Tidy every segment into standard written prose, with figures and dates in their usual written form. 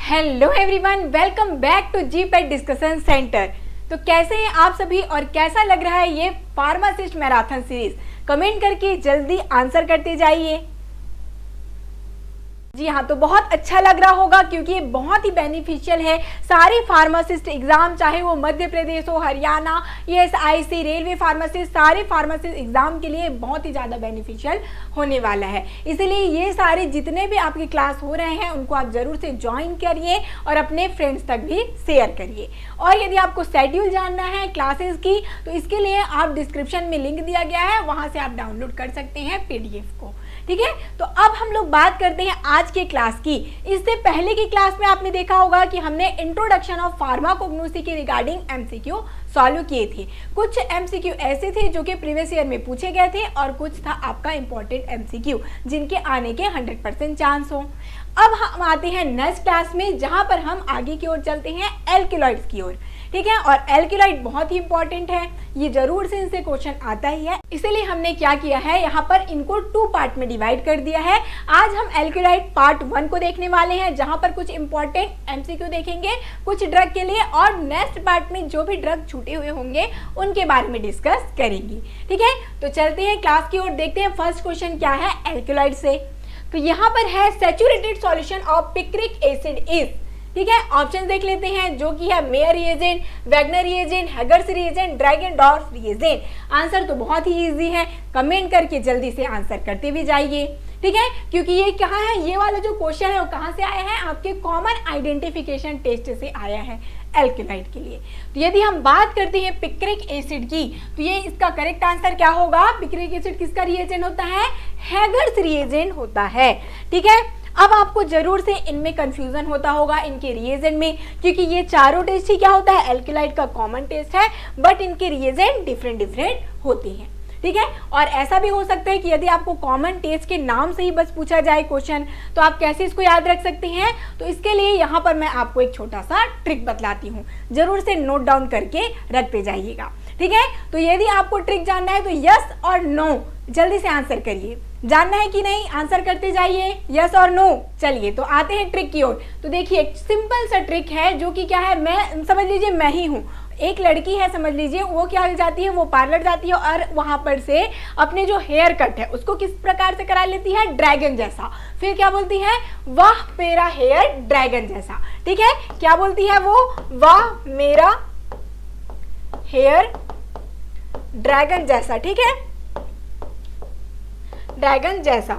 Hello everyone, welcome back to GPAT discussion centre. तो कैसे हैं आप सभी और कैसा लग रहा है ये फार्मासिस्ट मैराथन सीरीज? कमेंट करके जल्दी आंसर करते जाइए। जी हाँ, तो बहुत अच्छा लग रहा होगा क्योंकि ये बहुत ही बेनिफिशियल है। सारे फार्मासिस्ट एग्जाम, चाहे वो मध्य प्रदेश हो, हरियाणा, ESIC, रेलवे फार्मासिस्ट, सारे फार्मासिस्ट एग्जाम के लिए बहुत ही ज़्यादा बेनिफिशियल होने वाला है। इसलिए ये सारे जितने भी आपके क्लास हो रहे हैं उनको आप ज़रूर से ज्वाइन करिए और अपने फ्रेंड्स तक भी शेयर करिए। और यदि आपको शेड्यूल जानना है क्लासेस की तो इसके लिए आप डिस्क्रिप्शन में लिंक दिया गया है, वहाँ से आप डाउनलोड कर सकते हैं PDF को। ठीक है, तो अब हम लोग बात करते हैं आज के क्लास की। इससे पहले की क्लास में आपने देखा होगा कि हमने इंट्रोडक्शन ऑफ फार्माकोग्नोसी के रिगार्डिंग MCQ सॉल्व किए थे। कुछ MCQ ऐसे थे जो कि प्रीवियस ईयर में पूछे गए थे और कुछ था आपका इंपॉर्टेंट MCQ जिनके आने के 100% चांस हो। अब हम आते हैं नेक्स्ट क्लास में, जहां पर हम आगे की ओर चलते हैं एल्केलॉइड्स की ओर। ठीक है, और एल्केलॉइड बहुत ही इंपॉर्टेंट है, ये जरूर से इनसे क्वेश्चन आता ही है। इसीलिए हमने क्या किया है, यहाँ पर इनको 2 पार्ट में डिवाइड कर दिया है। आज हम एल्केलॉइड पार्ट 1 को देखने वाले हैं, जहां पर कुछ इंपॉर्टेंट MCQ देखेंगे कुछ ड्रग के लिए, और नेक्स्ट पार्ट में जो भी ड्रग छूटे हुए होंगे उनके बारे में डिस्कस करेंगे। ठीक है, तो चलते हैं क्लास की ओर, देखते हैं फर्स्ट क्वेश्चन क्या है एल्केलॉइड से। तो यहाँ पर है saturated solution of picric acid is. ठीक है, ऑप्शन देख लेते हैं जो कि है Mayer reagent, Wagner reagent, Hager's reagent, Dragendorff reagent. Answer तो बहुत ही इजी है, कमेंट करके जल्दी से आंसर करते भी जाइए। ठीक है, क्योंकि ये कहाँ है, ये वाला जो क्वेश्चन है वो कहाँ से आया है, आपके कॉमन आइडेंटिफिकेशन टेस्ट से आया है एल्केलॉइड के लिए। तो यदि हम बात करते हैं पिक्रिक एसिड की तो ये इसका करेक्ट आंसर क्या होगा? पिक्रिक एसिड किसका रिएजेंट होता है? हैगर्स रिएजेंट होता है। ठीक है, अब आपको जरूर से इनमें कंफ्यूजन होता होगा इनके रिएजेंट में, क्योंकि ये चारों टेस्ट ही क्या होता है, एल्केलॉइड का कॉमन टेस्ट है, बट इनके रिएजेंट डिफरेंट होते हैं। ठीक है, और ऐसा भी हो सकता है कि यदि आपको कॉमन टेस्ट के नाम से ही बस पूछा जाए क्वेश्चन तो आप कैसे इसको याद रख सकते हैं। तो इसके लिए यहाँ पर मैं आपको एक छोटा सा ट्रिक बतलाती हूँ, जरूर से नोट डाउन करके रखते जाइएगा। ठीक है, तो यदि आपको ट्रिक जानना है तो यस और नो जल्दी से आंसर करिए। जानना है कि नहीं, आंसर करते जाइए, यस और नो। चलिए तो आते हैं ट्रिक की ओर। तो देखिए एक सिंपल सा ट्रिक है जो कि क्या है, मैं समझ लीजिए मैं ही हूँ, एक लड़की है समझ लीजिए, वो क्या जाती है, वो पार्लर जाती है और वहां पर से अपने जो हेयर कट है उसको किस प्रकार से करा लेती है, ड्रैगन जैसा। फिर क्या बोलती है, वाह मेरा हेयर ड्रैगन जैसा। ठीक है, क्या बोलती है वो, वाह मेरा हेयर ड्रैगन जैसा। ठीक है, ड्रैगन जैसा,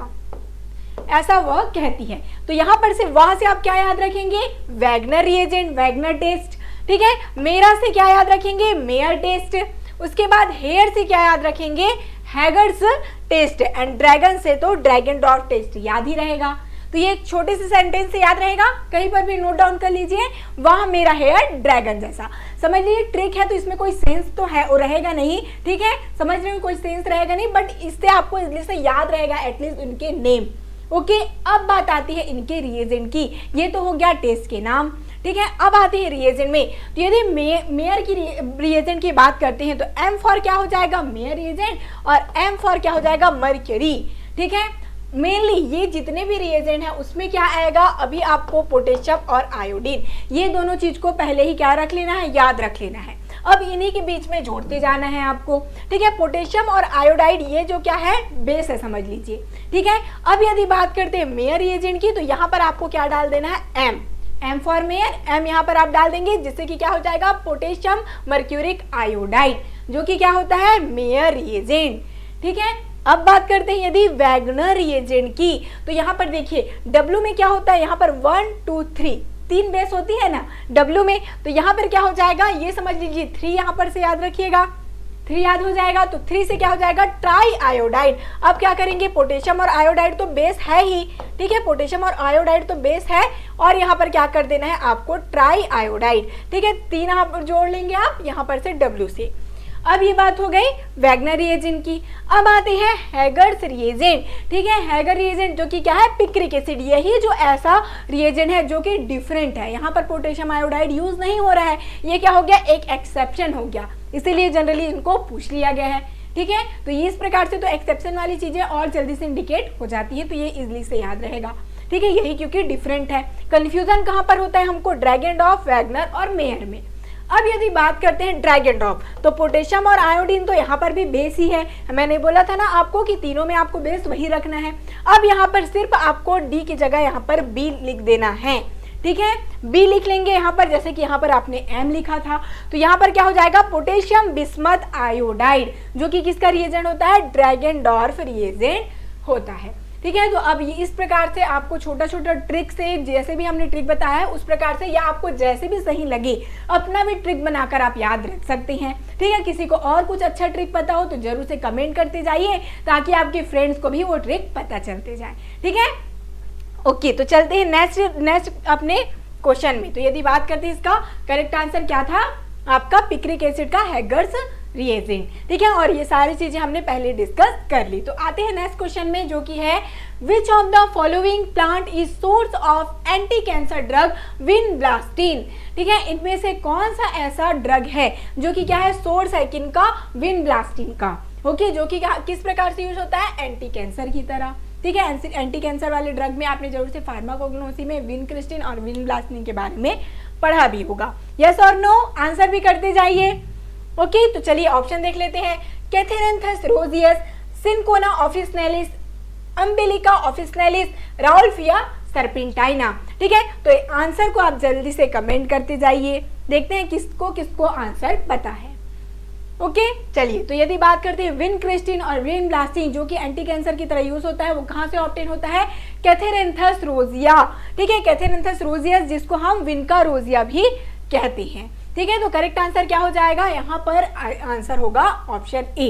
ऐसा वह कहती है। तो यहां पर से वहां से आप क्या याद रखेंगे, वैगनर रिएजेंट, वैगनर टेस्ट। ठीक है, मेरा से क्या याद रखेंगे, मेयर टेस्ट। उसके बाद हेयर से क्या याद रखेंगे, हैगर्स टेस्ट, एंड ड्रैगन से तो ड्रैगनडॉर्फ टेस्ट याद ही रहेगा। तो ये एक छोटे से सेंटेंस से याद रहेगा, कहीं पर भी नोट डाउन कर लीजिए, वह मेरा हेयर ड्रैगन जैसा। समझ लीजिए ट्रिक है तो इसमें कोई सेंस तो है और रहेगा नहीं। ठीक है, समझने में कोई सेंस रहेगा नहीं, बट इससे आपको इजली से याद रहेगा एटलीस्ट उनके नेम। ओके, अब बात आती है इनके रिएजेंट की। ये तो हो गया टेस्ट के नाम। ठीक है, अब आते हैं रिएजेंट में। तो यदि मेयर की रिएजेंट की बात करते हैं तो M फॉर क्या हो जाएगा, मेयर रिएजेंट, और M फॉर क्या हो जाएगा, मर्क्यूरी। ठीक है, मेनली ये जितने भी रिएजेंट है उसमें क्या आएगा, अभी आपको पोटेशियम और आयोडीन, ये दोनों चीज को पहले ही क्या रख लेना है, याद रख लेना है। अब इन्हीं के बीच में जोड़ते जाना है आपको। ठीक है, पोटेशियम और आयोडाइड ये जो क्या है, बेस है समझ लीजिए। ठीक है, अब यदि बात करते हैं मेयर रिएजेंट की तो यहाँ पर आपको क्या डाल देना है, M फॉर मेयर, M यहाँ पर आप डाल देंगे, जिससे कि क्या हो जाएगा, पोटेशियम मर्क्यूरिक आयोडाइड, जो कि क्या होता है, मेयर रिएजेंट। ठीक है, अब बात करते हैं यदि वैगनर रिएजेंट की तो यहाँ पर देखिए W में क्या होता है, यहाँ पर 1 2 3 3 बेस होती है ना W में, तो यहाँ पर क्या हो जाएगा, ये समझ लीजिए 3 यहाँ पर से याद रखिएगा, 3 याद हो जाएगा। तो 3 से क्या हो जाएगा, ट्राई आयोडाइड। अब क्या करेंगे, पोटेशियम और आयोडाइड तो बेस है ही। ठीक है, पोटेशियम और आयोडाइड तो बेस है, और यहाँ पर क्या कर देना है आपको, ट्राई आयोडाइड। ठीक है, 3 यहाँ पर जोड़ लेंगे आप यहाँ पर से W से। अब ये बात हो गई वैगनर रिएजेंट की। अब आते हैं हैगर्स रिएजेंट। ठीक है, हैगर रिएजेंट जो कि क्या है, पिक्रिक एसिड, यही जो ऐसा रिएजेंट है जो कि डिफरेंट है, यहाँ पर पोटेशियम आयोडाइड यूज नहीं हो रहा है, ये क्या हो गया, एक एक्सेप्शन हो गया, इसीलिए जनरली इनको पूछ लिया गया है। ठीक है, तो इस प्रकार से तो एक्सेप्शन वाली चीजें और जल्दी से इंडिकेट हो जाती है, तो ये इजिली से याद रहेगा। ठीक है, यही क्योंकि डिफरेंट है। कंफ्यूजन कहाँ पर होता है हमको, ड्रैगेनडॉर्फ, वैगनर और मेयर में। अब यदि बात करते हैं ड्रैगेनडॉर्फ, तो पोटेशियम और आयोडीन तो यहाँ पर भी बेस ही है। मैंने बोला था ना आपको कि तीनों में आपको बेस वही रखना है। अब यहाँ पर सिर्फ आपको डी की जगह यहाँ पर बी लिख देना है, ठीक है, बी लिख लेंगे यहाँ पर, जैसे कि यहाँ पर आपने एम लिखा था, तो यहाँ पर क्या हो जाएगा, पोटेशियम बिस्मथ आयोडाइड, जो कि किसका रिएजेंट होता है, ड्रैगेनडॉर्फ रिएजेंट होता है। ठीक है, तो अब इस प्रकार से आपको छोटा छोटा ट्रिक से, जैसे भी हमने ट्रिक बताया है उस प्रकार से, या आपको जैसे भी सही लगे अपना भी ट्रिक बनाकर आप याद रख सकते हैं। ठीक है, किसी को और कुछ अच्छा ट्रिक पता हो तो जरूर से कमेंट करते जाइए, ताकि आपके फ्रेंड्स को भी वो ट्रिक पता चलते जाए। ठीक है, ओके, तो चलते हैं नेक्स्ट अपने क्वेश्चन में। तो यदि बात करते हैं, इसका करेक्ट आंसर क्या था आपका, पिक्रिक एसिड का हैगर्स रिएजेंट। ठीक है, और ये सारी चीजें हमने पहले डिस्कस कर ली। तो आते हैं नेक्स्ट क्वेश्चन में, जो कि है which of the following plant is source of anti cancer drug vinblastine. ठीक है, इनमें से कौन सा ऐसा ड्रग है जो कि क्या है, सोर्स है किनका, विनब्लास्टिन का। ओके, जो कि किस प्रकार से यूज होता है, एंटी कैंसर की तरह। ठीक है, एंटी कैंसर वाले ड्रग में आपने जरूर से फार्माकोग्नोसी में विनक्रिस्टिन और विनब्लास्टिन के बारे में पढ़ा भी होगा। यस और नो आंसर भी करते जाइए। ओके, तो चलिए ऑप्शन देख लेते हैं, कैथेरेंथस रोजियस, सिनकोना ऑफिसनेलिस, अम्बिलिका ऑफिसनेलिस, राउल्फिया सर्पेंटाइना। ठीक है, तो आंसर को आप जल्दी से कमेंट करते जाइए, देखते हैं किसको किसको आंसर पता है। ओके, चलिए, तो यदि बात करते हैं विनक्रिस्टिन और विनब्लास्टिन, जो कि एंटी कैंसर की तरह यूज होता है, वो कहाँ से ऑब्टेन होता है, कैथेरेंथस रोजिया। ठीक है, कैथेरेंथस रोजियस, जिसको हम विनका रोजिया भी कहते हैं। ठीक है, तो करेक्ट आंसर क्या हो जाएगा, यहाँ पर आंसर होगा ऑप्शन ए।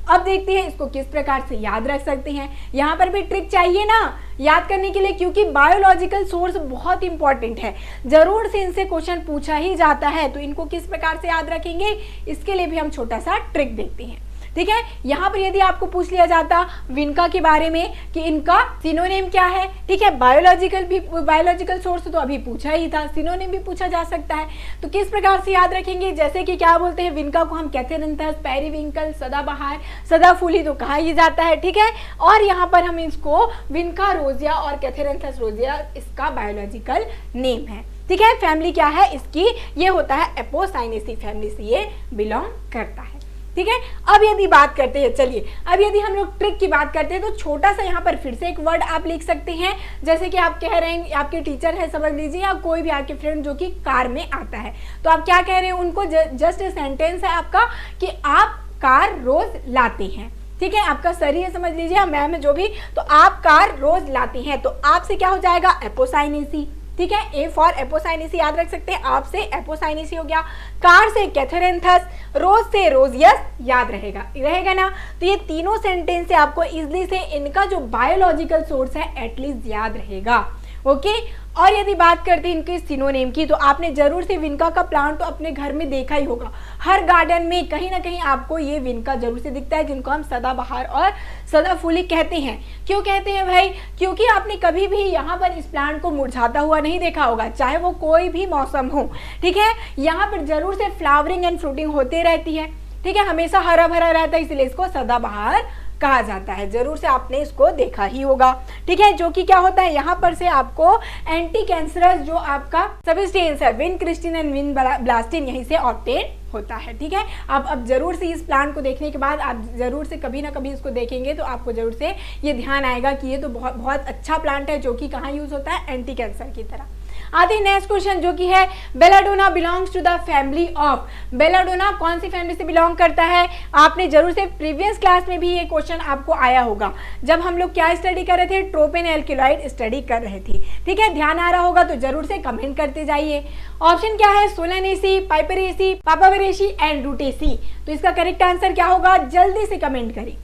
अब देखते हैं इसको किस प्रकार से याद रख सकते हैं। यहाँ पर भी ट्रिक चाहिए ना याद करने के लिए, क्योंकि बायोलॉजिकल सोर्स बहुत इंपॉर्टेंट है, जरूर से इनसे क्वेश्चन पूछा ही जाता है। तो इनको किस प्रकार से याद रखेंगे, इसके लिए भी हम छोटा सा ट्रिक देखते हैं। ठीक है, यहाँ पर यदि आपको पूछ लिया जाता विनका के बारे में कि इनका सिनोनिम क्या है, ठीक है, बायोलॉजिकल सोर्स तो अभी पूछा ही था, सिनोनिम भी पूछा जा सकता है। तो किस प्रकार से याद रखेंगे, जैसे कि क्या बोलते हैं, विनका को हम कैथेरेंथस, पेरिविंकल, सदाबहार, सदाफूली तो कहा ही जाता है। ठीक है, और यहाँ पर हम इसको विनका रोजिया और कैथेरेंथस रोजिया इसका बायोलॉजिकल नेम है। ठीक है, फैमिली क्या है इसकी, ये होता है एपोसाइनेसी फैमिली से ये बिलोंग करता है। ठीक है, अब यदि बात करते हैं, चलिए अब यदि हम लोग ट्रिक की बात करते हैं, तो छोटा सा यहाँ पर फिर से एक वर्ड आप लिख सकते हैं, जैसे कि आप कह रहे हैं, आपके टीचर है समझ लीजिए, या कोई भी आपके फ्रेंड जो कि कार में आता है, तो आप क्या कह रहे हैं उनको, जस्ट सेंटेंस है आपका कि आप कार रोज लाते हैं। ठीक है, आपका सर ही है समझ लीजिए, या मैम है जो भी, तो आप कार रोज लाते हैं, तो आपसे क्या हो जाएगा, एपोसाइनेसी। ठीक है, ए फॉर एपोसाइनेसी याद रख सकते हैं, आप से एपोसाइनेसी हो गया, कार से कैथेरेंथस, रोज से रोजियस याद रहेगा ना। तो ये तीनों सेंटेंस से आपको इजली से इनका जो बायोलॉजिकल सोर्स है एटलीस्ट याद रहेगा। ओके, और यदि बात करते हैं इनके सिनोनिम की, तो आपने जरूर से विनका का प्लांट तो अपने घर में देखा ही होगा, हर गार्डन में कहीं ना कहीं आपको ये विनका जरूर से दिखता है, जिनको हम सदाबहार और सदाफूली कहते हैं। क्यों कहते हैं भाई, क्योंकि आपने कभी भी यहाँ पर इस प्लांट को मुरझाता हुआ नहीं देखा होगा, चाहे वो कोई भी मौसम हो। ठीक है, यहाँ पर जरूर से फ्लावरिंग एंड फ्रूटिंग होते रहती है। ठीक है, हमेशा हरा भरा रहता है, इसलिए इसको सदाबहार कहा जाता है, जरूर से आपने इसको देखा ही होगा। ठीक है, जो कि क्या होता है, यहाँ पर से आपको एंटी कैंसरस जो आपका सब्सटेंस है विनक्रिस्टिन एंड विनब्लास्टिन यहीं से ऑब्टेन होता है। ठीक है, अब जरूर से इस प्लांट को देखने के बाद आप जरूर से कभी ना कभी इसको देखेंगे तो आपको जरूर से ये ध्यान आएगा कि ये तो बहुत अच्छा प्लांट है, जो कि कहाँ यूज होता है, एंटी कैंसर की तरह। आते हैं नेक्स्ट क्वेश्चन, जो कि है belladonna belongs to the family of. Belladonna कौन सी फैमिली से बिलोंग करता है, आपने जरूर से प्रीवियस क्लास में भी ये क्वेश्चन आपको आया होगा, जब हम लोग क्या स्टडी कर रहे थे, ट्रोपेन एल्किलॉइड स्टडी कर रहे थे। ठीक है, ध्यान आ रहा होगा तो जरूर से कमेंट करते जाइए। ऑप्शन क्या है, सोलानेसी, पाइपरेसी, पापावेरेसी एंड रूटेसी। तो इसका करेक्ट आंसर क्या होगा, जल्दी से कमेंट करें।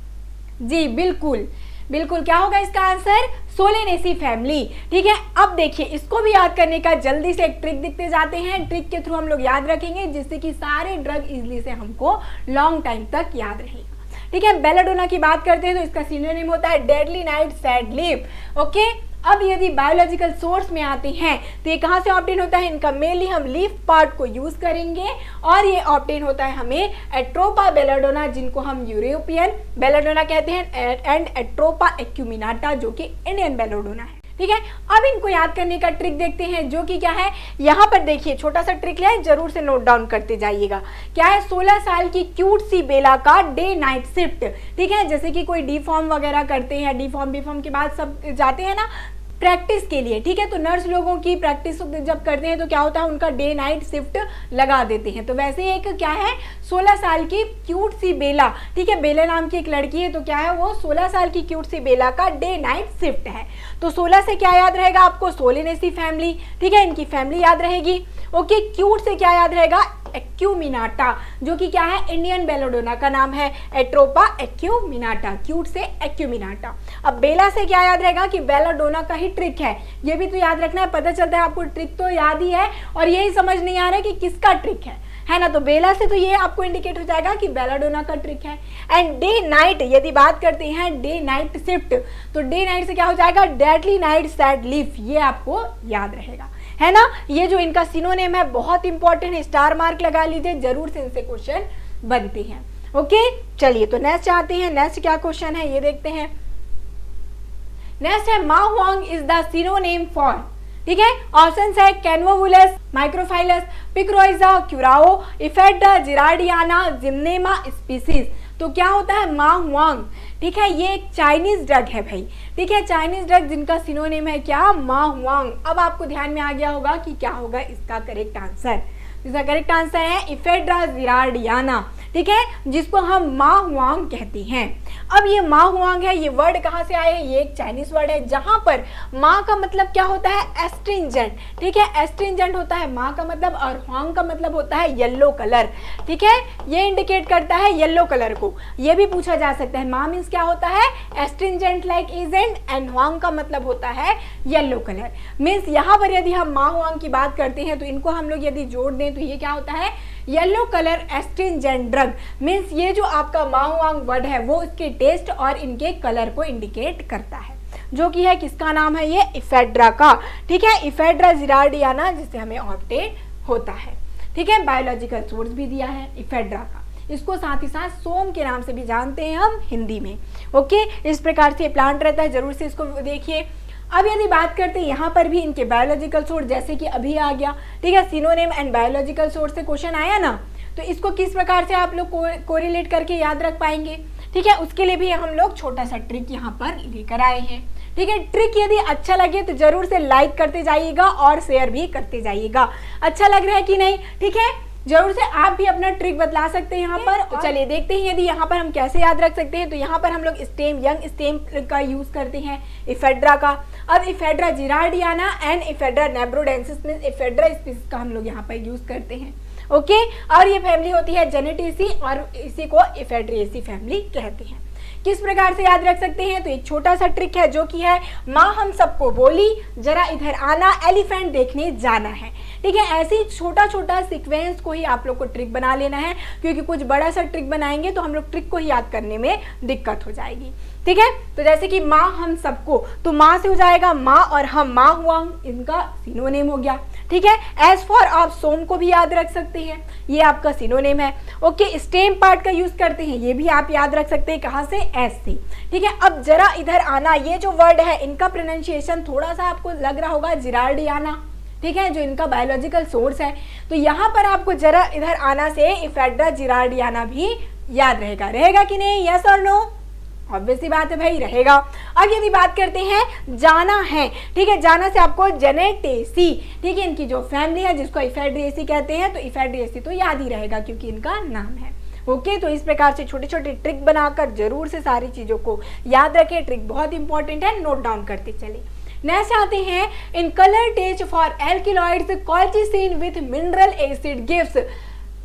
जी बिल्कुल, क्या होगा इसका आंसर, सोलेनेसी फैमिली। ठीक है, अब देखिए इसको भी याद करने का जल्दी से एक ट्रिक दिखते जाते हैं, ट्रिक के थ्रू हम लोग याद रखेंगे, जिससे कि सारे ड्रग इजीली से हमको लॉन्ग टाइम तक याद रहेगा। ठीक है, बेलाडोना की बात करते हैं तो इसका सिनोनिम होता है deadly night sad leaf. Okay, अब यदि बायोलॉजिकल सोर्स में आते हैं तो ये कहाँ से ऑब्टेन होता है, इनका मेनली हम लीफ पार्ट को यूज करेंगे, और ये ऑब्टेन होता है हमें एट्रोपा बेलाडोना, जिनको हम यूरोपियन बेलाडोना कहते हैं, एंड एट्रोपा एक्यूमिनाटा, जो कि इंडियन बेलाडोना है। ठीक है। अब इनको याद करने का ट्रिक देखते हैं, जो कि क्या है, यहाँ पर देखिए छोटा सा ट्रिक है, जरूर से नोट डाउन करते जाइएगा। क्या है, 16 साल की क्यूट सी बेला का डे नाइट शिफ्ट। ठीक है, जैसे कि कोई डी फॉर्म वगैरह करते हैं, डी फॉर्म बी फॉर्म के बाद सब जाते हैं ना प्रैक्टिस के लिए। ठीक है, तो नर्स लोगों की प्रैक्टिस जब करते हैं तो क्या होता है, उनका डे नाइट शिफ्ट लगा देते हैं। तो वैसे एक क्या है, 16 साल की क्यूट सी बेला, ठीक है, बेला नाम की एक लड़की है, तो क्या है वो 16 साल की क्यूट सी बेला का डे नाइट शिफ्ट है। तो 16 से क्या याद रहेगा आपको, सोलिनेसी फैमिली। ठीक है, इनकी फैमिली याद रहेगी। ओके, क्यूट से क्या याद रहेगा, एक्यूमिनाटा, जो कि क्या है, इंडियन बेलोडोना का नाम है, एट्रोपा एक्यूमिनाटा, क्यूट से एक्यूमिनाटा। अब बेला से क्या याद रहेगा कि बेलोडोना का ही ट्रिक है, ये भी तो याद रखना है। पता चलता है आपको ट्रिक तो याद ही है और यही समझ नहीं आ रहा है कि किसका ट्रिक है ना। तो बेला से तो ये आपको इंडिकेट हो जाएगा कि बेलाडोना का ट्रिक है। एंड डे नाइट, यदि बात करते हैं डे नाइट शिफ्ट, तो डे नाइट से क्या हो जाएगा, डेडली नाइट सैड लीफ, ये आपको याद रहेगा, है ना। ये जो इनका सिनोनिम है बहुत इंपॉर्टेंट है, स्टार मार्क लगा लीजिए, जरूर से इनसे क्वेश्चन बनते हैं। ओके, चलिए तो नेक्स्ट आते हैं, नेक्स्ट क्या क्वेश्चन है ये देखते हैं। नेक्स्ट है मा Huang is the synonym for. ठीक है, ऑप्शन है कैनवोवुलस, माइक्रोफाइलस, पिक्रोइजा, क्यूराओ, इफेड्रा, जिरार्डियाना, जिम्नेमा स्पीसीज। तो क्या होता है मा हुआंग, ठीक है, ये एक चाइनीज ड्रग है भाई। ठीक है, चाइनीज ड्रग जिनका सिनोनिम है क्या, मा हुआंग। अब आपको ध्यान में आ गया होगा कि क्या होगा इसका करेक्ट आंसर। इसका करेक्ट आंसर है इफेड्रा जिरार्डियाना। ठीक है, जिसको हम मा हुआंग कहते हैं। अब ये मा हुआंग है, ये वर्ड कहाँ से आया है, ये एक चाइनीज वर्ड है, जहां पर मा का मतलब क्या होता है, एस्ट्रिंजेंट। ठीक है, एस्ट्रिंजेंट होता है मा का मतलब, और हुआंग का मतलब होता है येलो कलर। ठीक है, ये इंडिकेट करता है येलो कलर को। ये भी पूछा जा सकता है, मा मीन्स क्या होता है, astringent like agent, and Huang का मतलब होता है येलो कलर। मीन्स यहाँ पर यदि हम मा हुआंग की बात करते हैं तो इनको हम लोग यदि जोड़ दें तो ये क्या होता है, yellow colour astringent drug. Means ये जो आपका मा हुआंग वर्ड है वो इसके टेस्ट और इनके कलर को इंडिकेट करता है, जो कि है किसका नाम है, ये इफेड्रा का। ठीक है, इफेड्रा जिरार्डियाना, जिससे हमें ऑब्टेन होता है। ठीक है, बायोलॉजिकल सोर्स भी दिया है इफेड्रा का, इसको साथ ही साथ सोम के नाम से भी जानते हैं हम हिंदी में। ओके, इस प्रकार से प्लांट रहता है, जरूर से इसको देखिए। अब यदि बात करते हैं यहाँ पर भी इनके बायोलॉजिकल सोर्स, जैसे कि अभी आ गया, ठीक है, सिनोनिम एंड बायोलॉजिकल सोर्स से क्वेश्चन आया ना, तो इसको किस प्रकार से आप लोग कोरिलेट करके याद रख पाएंगे। ठीक है, उसके लिए भी हम लोग छोटा सा ट्रिक यहाँ पर लेकर आए हैं। ठीक है, ट्रिक यदि अच्छा लगे तो जरूर से लाइक करते जाइएगा और शेयर भी करते जाइएगा। अच्छा लग रहा है कि नहीं, ठीक है, जरूर से आप भी अपना ट्रिक बतला सकते हैं यहाँ पर। तो चलिए देखते हैं यदि यहाँ पर हम कैसे याद रख सकते हैं। तो यहाँ पर हम लोग स्टेम, यंग स्टेम का यूज करते हैं इफेड्रा का। अब इफेड्रा जिरार्डियाना एंड इफेड्रा नेब्रोडेंसिस में इफेड्रा स्पीसीज का हम लोग यहाँ पर यूज करते हैं। ओके, और ये फैमिली होती है जेनेटेसी और इसी को इफेड्रिएसी फैमिली कहते हैं। किस प्रकार से याद रख सकते हैं, तो एक छोटा सा ट्रिक है, जो कि है माँ हम सबको बोली जरा इधर आना, एलिफेंट देखने जाना है। ठीक है, ऐसे ही छोटा छोटा सीक्वेंस को ही आप लोग को ट्रिक बना लेना है, क्योंकि कुछ बड़ा सा ट्रिक बनाएंगे तो हम लोग ट्रिक को ही याद करने में दिक्कत हो जाएगी। ठीक है, तो जैसे कि माँ हम सबको, तो माँ से हो जाएगा माँ और हम, माँ हुआ इनका सिनोनिम हो गया। ठीक है, एज फॉर आप सोम को भी याद रख सकते हैं, ये आपका सिनोनिम है। ओके, स्टेम पार्ट का यूज करते हैं, ये भी आप याद रख सकते हैं, कहाँ से, एस से। ठीक है, अब जरा इधर आना, ये जो वर्ड है इनका प्रोनाउंसिएशन थोड़ा सा आपको लग रहा होगा जिरार्डियाना। ठीक है, जो इनका बायोलॉजिकल सोर्स है, तो यहाँ पर आपको जरा इधर आना से इफेड्रा जिरार्डियाना भी याद रहेगा। रहेगा कि नहीं, यस और नो, ऑब्वियसली बात है भाई, रहेगा। अब यदि बात करते हैं जाना है, ठीक है, जाना से आपको जेनेटेसी, ठीक है, इनकी जो फैमिली है जिसको इफेड्रिएसी कहते हैं, तो इफेड्रिएसी तो याद ही रहेगा क्योंकि इनका नाम है। ओके, तो इस प्रकार से छोटे छोटे ट्रिक बनाकर जरूर से सारी चीजों को याद रखें। ट्रिक बहुत इंपॉर्टेंट है, नोट डाउन करते चले। नेक्स्ट आते हैं, in colour test for alkaloids colchicine with mineral acid gives.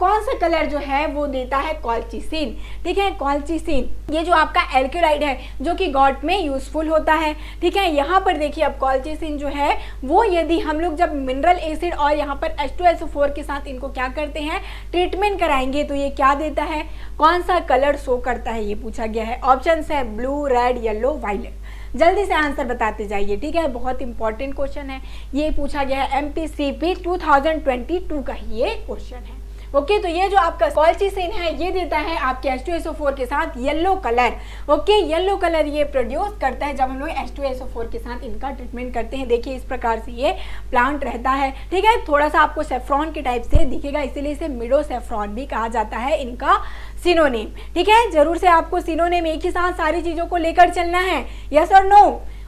कौन सा कलर जो है वो देता है, कॉल्चिसिन। ठीक है, कॉल्चिसिन ये जो आपका एल्क्यूलाइड है जो कि गॉट में यूजफुल होता है। ठीक है, यहाँ पर देखिए अब कॉल्चिसिन जो है वो यदि हम लोग जब मिनरल एसिड और यहाँ पर H2SO4 के साथ इनको क्या करते हैं, ट्रीटमेंट कराएंगे, तो ये क्या देता है, कौन सा कलर शो करता है, ये पूछा गया है। ऑप्शन है ब्लू, रेड, येलो, वायलेट। जल्दी से आंसर बताते जाइए। ठीक है, बहुत इंपॉर्टेंट क्वेश्चन है, ये पूछा गया है MPCP 2022 का ही ये क्वेश्चन है। ओके, तो ये जो आपका कॉल्चिसिन है ये देता है आपके H2SO4 के साथ yellow colour. Okay, yellow colour ये प्रोड्यूस करता है जब हम लोग H2SO4 के साथ इनका ट्रीटमेंट करते हैं। देखिए इस प्रकार से ये प्लांट रहता है, ठीक है। थोड़ा सा आपको सेफ्रॉन के टाइप से दिखेगा, इसीलिए इसे मिडो सेफ्रॉन भी कहा जाता है, इनका सिनोनिम, ठीक है। जरूर से आपको सिनोनिम एक ही साथ सारी चीजों को लेकर चलना है, यस और नो।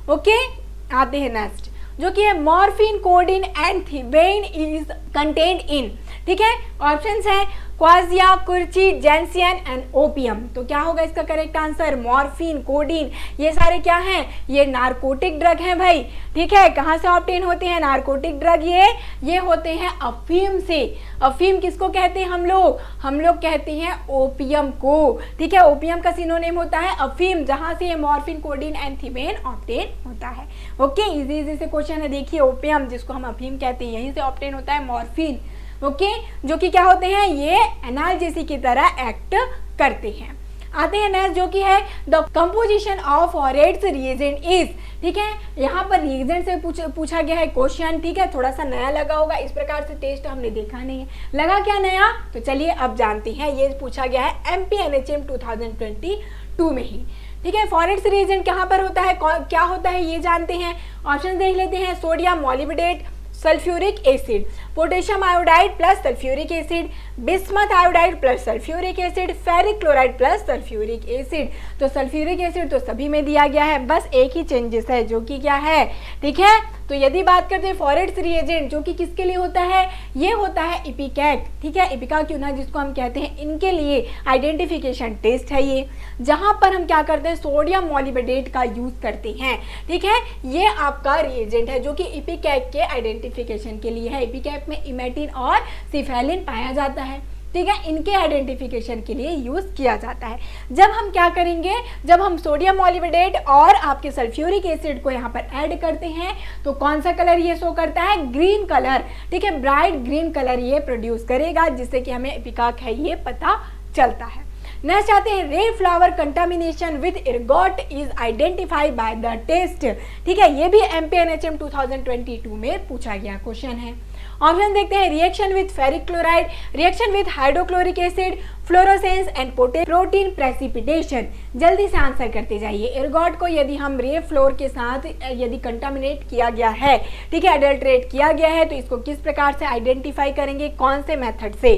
ओके, आते हैं नेक्स्ट जो कि है morphine, codeine and thebaine is contained in, ठीक है। ऑप्शंस है quassia, kurchi, gentian and opium. तो क्या होगा इसका करेक्ट आंसर? मॉर्फिन, कोडीन, ये सारे क्या हैं? ये नारकोटिक ड्रग हैं भाई, ठीक है। कहाँ से ऑब्टेन होते हैं नारकोटिक ड्रग? ये होते हैं अफीम से। अफीम किसको कहते हैं हम लोग कहते हैं ओपियम को, ठीक है। ओपियम का सिनोनिम होता है अफीम, जहां से ये मॉर्फिन, कोडीन एंड थिबेन ऑब्टेन होता है। ओके, इजी से क्वेश्चन है। देखिए ओपियम जिसको हम अफीम कहते हैं, यहीं से ऑब्टेन होता है मॉर्फिन, ओके, जो कि क्या होते हैं? ये एनाल्जेसिक की तरह एक्ट करते हैं। आते हैं नेक्स्ट जो कि है the composition of Froehde's reagent is, ठीक है। यहाँ पर रिएजेंट से पूछा गया है क्वेश्चन, ठीक है। थोड़ा सा नया लगा होगा, इस प्रकार से टेस्ट हमने देखा नहीं है। लगा क्या नया? तो चलिए अब जानते हैं। ये पूछा गया है MP NHM 2022 में ही, ठीक है। फॉरेट्स रिएजेंट कहाँ पर होता है, क्या होता है ये जानते हैं। ऑप्शन देख लेते हैं। Sodium मॉलिब्डेट, sulphuric acid, potassium iodide plus sulphuric acid, bismuth iodide plus sulphuric acid, ferric chloride plus sulphuric acid. तो सल्फ्यूरिक एसिड तो सभी में दिया गया है, बस एक ही चेंजेस है जो कि क्या है, ठीक है। तो यदि बात करते हैं फॉरेट्स रिएजेंट जो कि किसके लिए होता है, ये होता है इपिकैक, ठीक है। इपिका क्यूना जिसको हम कहते हैं, इनके लिए आइडेंटिफिकेशन टेस्ट है ये, जहां पर हम क्या करते हैं सोडियम मॉलिब्डेट का यूज करते हैं, ठीक है। ये आपका रिएजेंट है जो कि इपिकैक के आइडेंटिफिकेशन के लिए है। इपिकैक में इमेटिन और सिफेलिन पाया जाता है, ठीक है। इनके आइडेंटिफिकेशन के लिए यूज किया जाता है। जब हम क्या करेंगे, जब हम सोडियम मॉलिब्डेट और आपके सल्फ्यूरिक एसिड को यहाँ पर ऐड करते हैं तो कौन सा कलर ये शो करता है? ग्रीन कलर, ठीक है। ब्राइट ग्रीन कलर ये प्रोड्यूस करेगा, जिससे कि हमें इपिकाक है ये पता चलता है। नेक्स्ट आते हैं red flower contamination with ergot is identified by the test, ठीक है। ये भी MP NHM 2022 में पूछा गया क्वेश्चन है। ऑप्शन देखते हैं। Reaction with ferric chloride, reaction with hydrochloric acid, fluorescence and protein precipitation. जल्दी से आंसर करते जाइए। एर्गॉट को यदि हम रे फ्लोर के साथ यदि कंटामिनेट किया गया है, ठीक है, अडल्ट्रेट किया गया है, तो इसको किस प्रकार से आइडेंटिफाई करेंगे, कौन से मेथड से?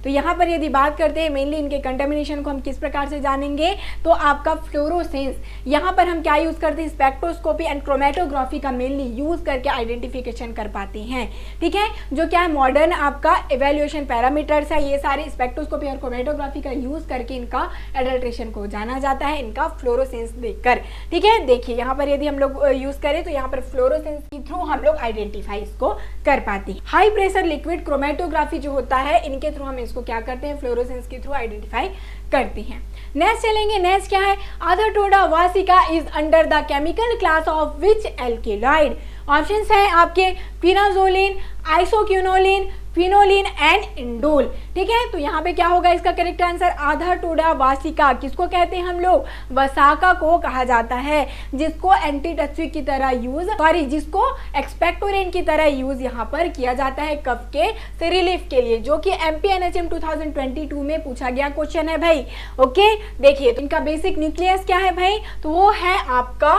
तो यहाँ पर यदि बात करते हैं मेनली इनके कंटामिनेशन को हम किस प्रकार से जानेंगे, तो आपका फ्लोरोसेंस, यहाँ पर हम क्या यूज करते हैं? स्पेक्ट्रोस्कोपी एंड क्रोमेटोग्राफी का मेनली यूज करके आइडेंटिफिकेशन कर पाते हैं, ठीक है। जो क्या है मॉडर्न आपका एवेल्युएशन पैरामीटर्स है, ये सारे स्पेक्ट्रोस्कोपी और क्रोमेटोग्राफी का यूज करके इनका एडल्ट्रेशन को जाना जाता है, इनका फ्लोरोसेंस देखकर, ठीक है। देखिए यहाँ पर यदि हम लोग यूज करें तो यहाँ पर फ्लोरोसेंस के थ्रू हम लोग आइडेंटिफाई इसको कर पाते हैं। हाई प्रेशर लिक्विड क्रोमेटोग्राफी जो होता है, इनके थ्रू हम इसको क्या करते हैं? फ्लोरोसेंस के थ्रू आइडेंटिफाई करते हैं। नेक्स्ट चलेंगे। नेक्स्ट क्या है? Adhatoda vasica is under the chemical class of which alkaloid? Options हैं आपके quinazoline, isoquinoline, quinoline and indole, ठीक है। तो यहाँ पे क्या होगा इसका करेक्ट आंसर? आधाटोडा वासिका किसको कहते हैं हम लोग? वसाका को कहा जाता है, जिसको एंटीटॉक्सिक की तरह यूज, जिसको एक्सपेक्टोरेंट की तरह यूज यहाँ पर किया जाता है कफ के से रिलीफ के लिए, जो कि MP NHM 2022 में पूछा गया क्वेश्चन है भाई। ओके, देखिए तो इनका बेसिक न्यूक्लियस क्या है भाई? तो वो है आपका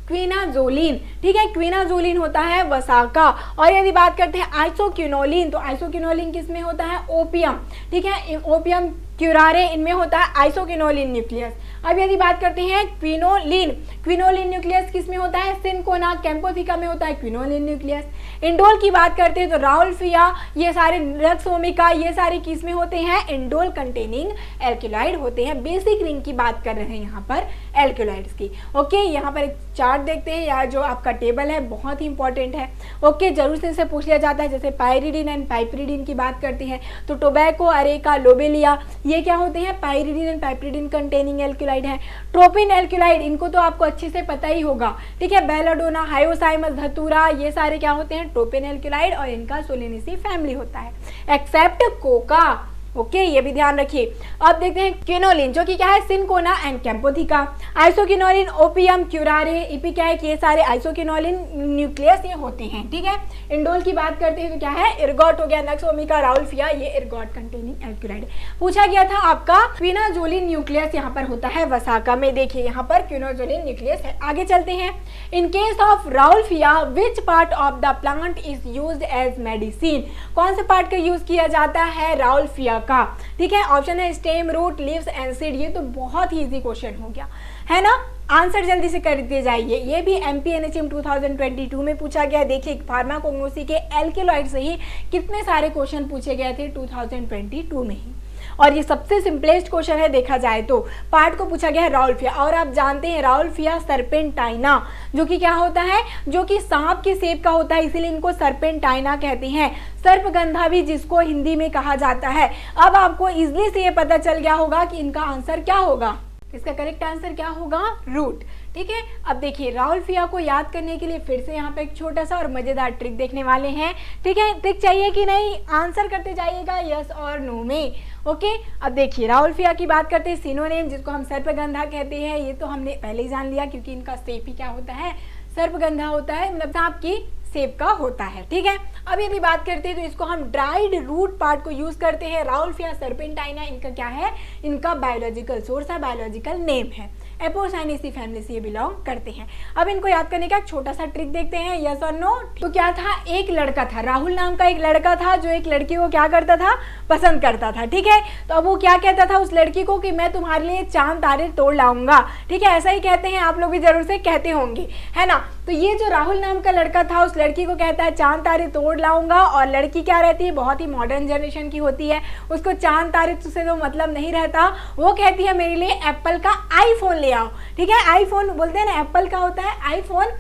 क्विनाजोलिन, ठीक है। क्विनाजोलिन होता है वसाका। और यदि बात करते हैं आइसोक्विनोलिन, तो आइसोक्विनोलिन किसमें होता है? ओपियम, ठीक है। ओपियम क्यूरारे, इनमें होता है आइसोक्विनोलिन न्यूक्लियस। अब यदि बात करते हैं क्विनोलिन, क्विनोलिन न्यूक्लियस किसमें होता है? सिनकोना कैम्पोथिका में होता है क्विनोलिन न्यूक्लियस। इंडोल की बात करते हैं तो राउल्फिया, ये सारे रक्सोमिका, ये सारे किस में होते हैं? इंडोल कंटेनिंग एल्केलॉइड होते हैं। बेसिक रिंग की बात कर रहे हैं यहाँ पर एल्केलॉइड्स की। ओके, यहाँ पर एक चार्ट देखते हैं, या जो आपका टेबल है बहुत ही इंपॉर्टेंट है। ओके, जरूर से इसे पूछ लिया जाता है। जैसे पायरिडिन एंड पाइपरिडिन की बात करते हैं तो टोबैको, अरेका, लोबेलिया, ये क्या होते हैं? पायरिडिन एंड पाइपरिडिन कंटेनिंग एल्केलॉइड है। ट्रोपिन एल्केलॉइड, इनको तो आपको अच्छे से पता ही होगा, ठीक है। बेलाडोना, हायोसाइमस, धतूरा, ये सारे क्या होते हैं? ट्रोपिन एल्केलॉइड, और इनका सोलेनेसी फैमिली होता है। एक्सेप्ट कोका, ओके, ये भी ध्यान रखिए। अब देखते हैं क्विनोलिन, जो कि क्या है, cinchona and camptotheca. Isoquinoline, opium, curare, इपी क्या है कि ये सारे आइसोक्विनोलिन न्यूक्लियस ये होते हैं, ठीक है। इंडोल की बात करते हैं तो क्या है, एर्गोट हो गया। नेक्स्ट ओमिका राउल्फिया, ये एर्गोट कंटेनिंग एल्क्यूराइड। पूछा गया था आपका क्विनोजोलिन न्यूक्लियस यहाँ पर होता है वसाका में, देखिए यहाँ पर क्विनोजोलिन न्यूक्लियस है। आगे चलते हैं। In case of rauwolfia which part of the plant is used as medicine, कौन से पार्ट का यूज किया जाता है राउल्फिया का, ठीक है। ऑप्शन है stem, root, leaves and seed. ये तो बहुत ही इजी क्वेश्चन हो गया है ना, आंसर जल्दी से कर दिए जाइए। ये भी एमपीएनएचएम 2022 में पूछा गया। देखिए फार्माकोग्नोसी के एल्केलॉइड से ही कितने सारे क्वेश्चन पूछे गए थे 2022 में ही, और ये सबसे सिंपलेस्ट क्वेश्चन है देखा जाए तो। पार्ट को पूछा गया है राउल्फिया, और आप जानते हैं राउल्फिया सर्पेंटाइना, जो कि क्या होता है, जो कि सांप के शेप का होता है, इसीलिए इनको सर्पेंटाइना कहते हैं। सर्पगंधा भी जिसको हिंदी में कहा जाता है। अब आपको इजली से ये पता चल गया होगा कि इनका आंसर क्या होगा, इसका करेक्ट आंसर क्या होगा, रूट, ठीक है। अब देखिए राउल्फिया को याद करने के लिए फिर से यहाँ पे एक छोटा सा और मजेदार ट्रिक देखने वाले हैं, ठीक है। ट्रिक चाहिए कि नहीं, आंसर करते जाइएगा यस और नो में, ओके। अब देखिए राउल्फिया की बात करते हैं, सिनोनिम जिसको हम सर्पगंधा कहते हैं, ये तो हमने पहले ही जान लिया क्योंकि इनका शेप ही क्या होता है, सर्पगंधा होता है, मतलब सांप की शेप का होता है, ठीक है। अब यदि बात करते हैं तो इसको हम ड्राइड रूट पार्ट को यूज करते हैं। राउल्फिया सर्पेंटाइना इनका क्या है, इनका बायोलॉजिकल सोर्स है, बायोलॉजिकल नेम है, एपोसाइनेसी फैमिली से ये बिलोंग करते हैं। अब इनको याद करने का एक छोटा सा ट्रिक देखते हैं, यस और नो। तो क्या था, एक लड़का था, राहुल नाम का एक लड़का था जो एक लड़की को क्या करता था, पसंद करता था, ठीक है। तो अब वो क्या कहता था उस लड़की को कि मैं तुम्हारे लिए चांद तारे तोड़ लाऊंगा, ठीक है। ऐसा ही कहते हैं, आप लोग भी जरूर से कहते होंगे, है ना। तो ये जो राहुल नाम का लड़का था उस लड़की को कहता है चांद तारे तोड़ लाऊंगा, और लड़की क्या रहती है, बहुत ही मॉडर्न जनरेशन की होती है, उसको चांद तारे से तो मतलब नहीं रहता, वो कहती है मेरे लिए एप्पल का आईफोन ले आओ, ठीक है। आईफोन बोलते हैं ना, एप्पल का होता है आईफोन,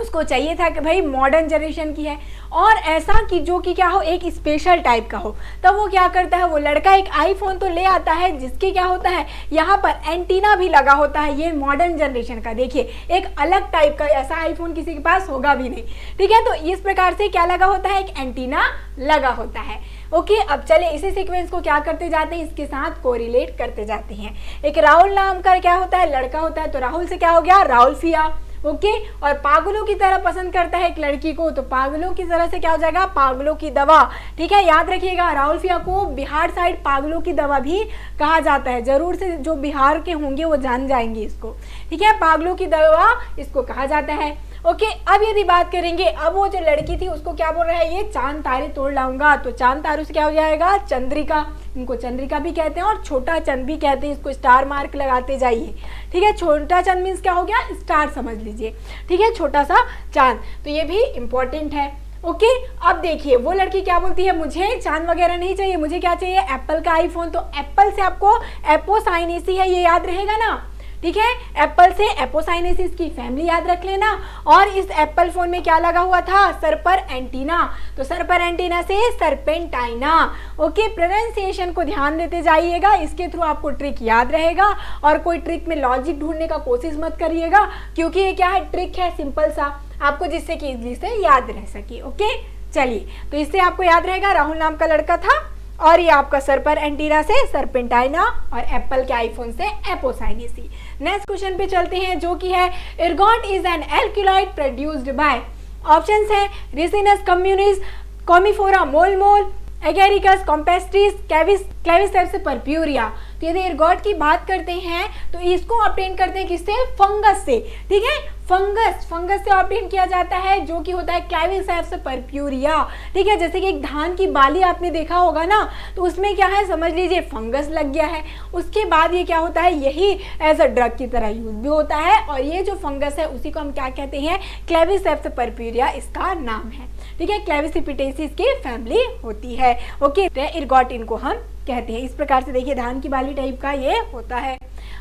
उसको चाहिए था कि भाई मॉडर्न जनरेशन की है, और ऐसा कि जो कि क्या हो, एक स्पेशल टाइप का हो। तब वो क्या करता है, वो लड़का एक आईफोन तो ले आता है जिसके क्या होता है, यहाँ पर एंटीना भी लगा होता है, ये मॉडर्न जनरेशन का, देखिए एक अलग टाइप का, ऐसा आईफोन किसी के पास होगा भी नहीं, ठीक है। तो इस प्रकार से क्या लगा होता है, एक एंटीना लगा होता है, ओके। अब चले इसी सीक्वेंस को क्या करते जाते हैं, इसके साथ कोरिलेट करते जाते हैं। एक राहुल नाम का क्या होता है, लड़का होता है, तो राहुल से क्या हो गया, राउल्फिया, ओके। और पागलों की तरह पसंद करता है एक लड़की को, तो पागलों की तरह से क्या हो जाएगा, पागलों की दवा, ठीक है। याद रखिएगा राउल्फिया को बिहार साइड पागलों की दवा भी कहा जाता है, जरूर से जो बिहार के होंगे वो जान जाएंगे इसको, ठीक है। पागलों की दवा इसको कहा जाता है, ओके। अब यदि बात करेंगे, अब वो जो लड़की थी उसको क्या बोल रहा है, ये चांद तारे तोड़ लाऊंगा, तो चांद तारों से क्या हो जाएगा, चंद्रिका, इनको चंद्रिका भी कहते हैं और छोटा चंद भी कहते हैं, इसको स्टार मार्क लगाते जाइए, ठीक है। छोटा चंद मीन्स क्या हो गया, स्टार समझ लीजिए, ठीक है, छोटा सा चांद, तो ये भी इंपॉर्टेंट है, ओके। अब देखिए वो लड़की क्या बोलती है, मुझे चांद वगैरह नहीं चाहिए, मुझे क्या चाहिए, एप्पल का आईफोन। तो एप्पल से आपको एपोसाइनेसी है, ये याद रहेगा ना, ठीक है। एप्पल से एपोसाइनेसिस की फैमिली याद रख लेना, और इस एप्पल फोन में क्या लगा हुआ था, सर पर एंटीना, तो सर पर एंटीना से सर्पेंटाइना, ओके। प्रोनाउंसिएशन को ध्यान देते जाइएगा, इसके थ्रू आपको ट्रिक याद रहेगा, और कोई ट्रिक में लॉजिक ढूंढने का कोशिश मत करिएगा, क्योंकि ये क्या है, ट्रिक है सिंपल सा आपको, जिससे कि इजली से याद रह सके, ओके। चलिए तो इससे आपको याद रहेगा राहुल नाम का लड़का था, और ये आपका सर पर एंटीना से सर्पेंटाइना, और एप्पल के आईफोन से एपोसाइनेसी। नेक्स्ट क्वेश्चन पे चलते हैं, जो कि है ergot is an alkaloid produced by, options है ricinus communis, commiphora molmol, agaricus campestris, claviceps purpurea. तो यदि एर्गोट की बात करते हैं तो इसको ऑब्टेन करते हैं किससे, फंगस से, ठीक है। फंगस से ऑब्टेन किया जाता है, जो कि होता है क्लेविसेप्स परप्यूरिया, ठीक है। जैसे कि एक धान की बाली आपने देखा होगा ना, तो उसमें क्या है, समझ लीजिए फंगस लग गया है, उसके बाद ये क्या होता है, यही एज अ ड्रग की तरह यूज भी होता है, और ये जो फंगस है उसी को हम क्या कहते हैं, क्लेविसेप्स परप्यूरिया इसका नाम है, ठीक है। क्लेविसिपिटेसिस की फैमिली होती है, ओके। एर्गोट इनको हम कहते हैं। इस प्रकार से देखिए धान की बाली टाइप का ये होता है।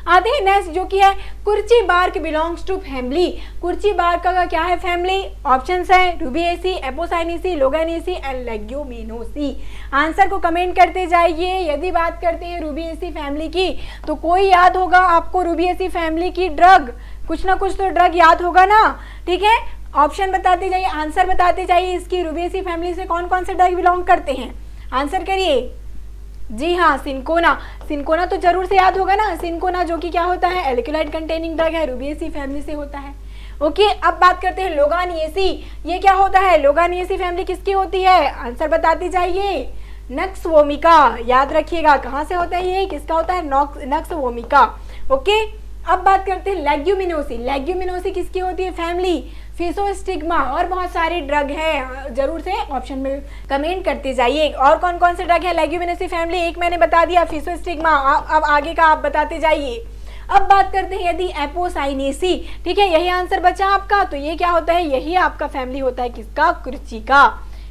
आते हैं नेक्स्ट, जो कि है kurchi bark belongs to family. Kurchi bark का क्या है फैमिली, ऑप्शंस है rubiaceae, apocynaceae, loganiaceae and leguminosae. Answer को कमेंट करते जाइए। यदि बात करते हैं रूबिएसी फैमिली की, तो कोई याद होगा आपको रूबिएसी फैमिली की ड्रग, कुछ ना कुछ तो ड्रग याद होगा ना, ठीक है। ऑप्शन बताते जाइए, आंसर बताते जाइए, इसकी रूबिएसी फैमिली से कौन कौन से ड्रग बिलोंग करते हैं, आंसर करिए। जी हाँ, सिंकोना। सिंकोना तो जरूर से याद होगा ना, सिंकोना जो कि क्या होता है, एल्कलॉइड कंटेनिंग ड्रग है, रूबिएसी फैमिली से होता है। ओके, अब बात करते हैं लोगानिएसी। ये क्या होता है, लोगानिएसी फैमिली किसकी होती है, आंसर बताते जाइए। नक्स वोमिका, याद रखिएगा कहाँ से होता है ये, किसका होता है, नक्स वोमिका। ओके, अब बात करते हैं लेग्यूमिनोसी। लेग्यूमिनोसी किसकी होती है फैमिली, फिसोस्टिग्मा। और बहुत सारे ड्रग हैं, जरूर से ऑप्शन में कमेंट करते जाइए। और कौन कौन से ड्रग है लेग्यूमिनोसी फैमिली, एक मैंने बता दिया फिसोस्टिग्मा, अब आगे का आप बताते जाइए। अब बात करते हैं यदि एपोसाइनेसी, ठीक है, यही आंसर बचा आपका। तो ये क्या होता है, यही आपका फैमिली होता है किसका, कुर्ची का,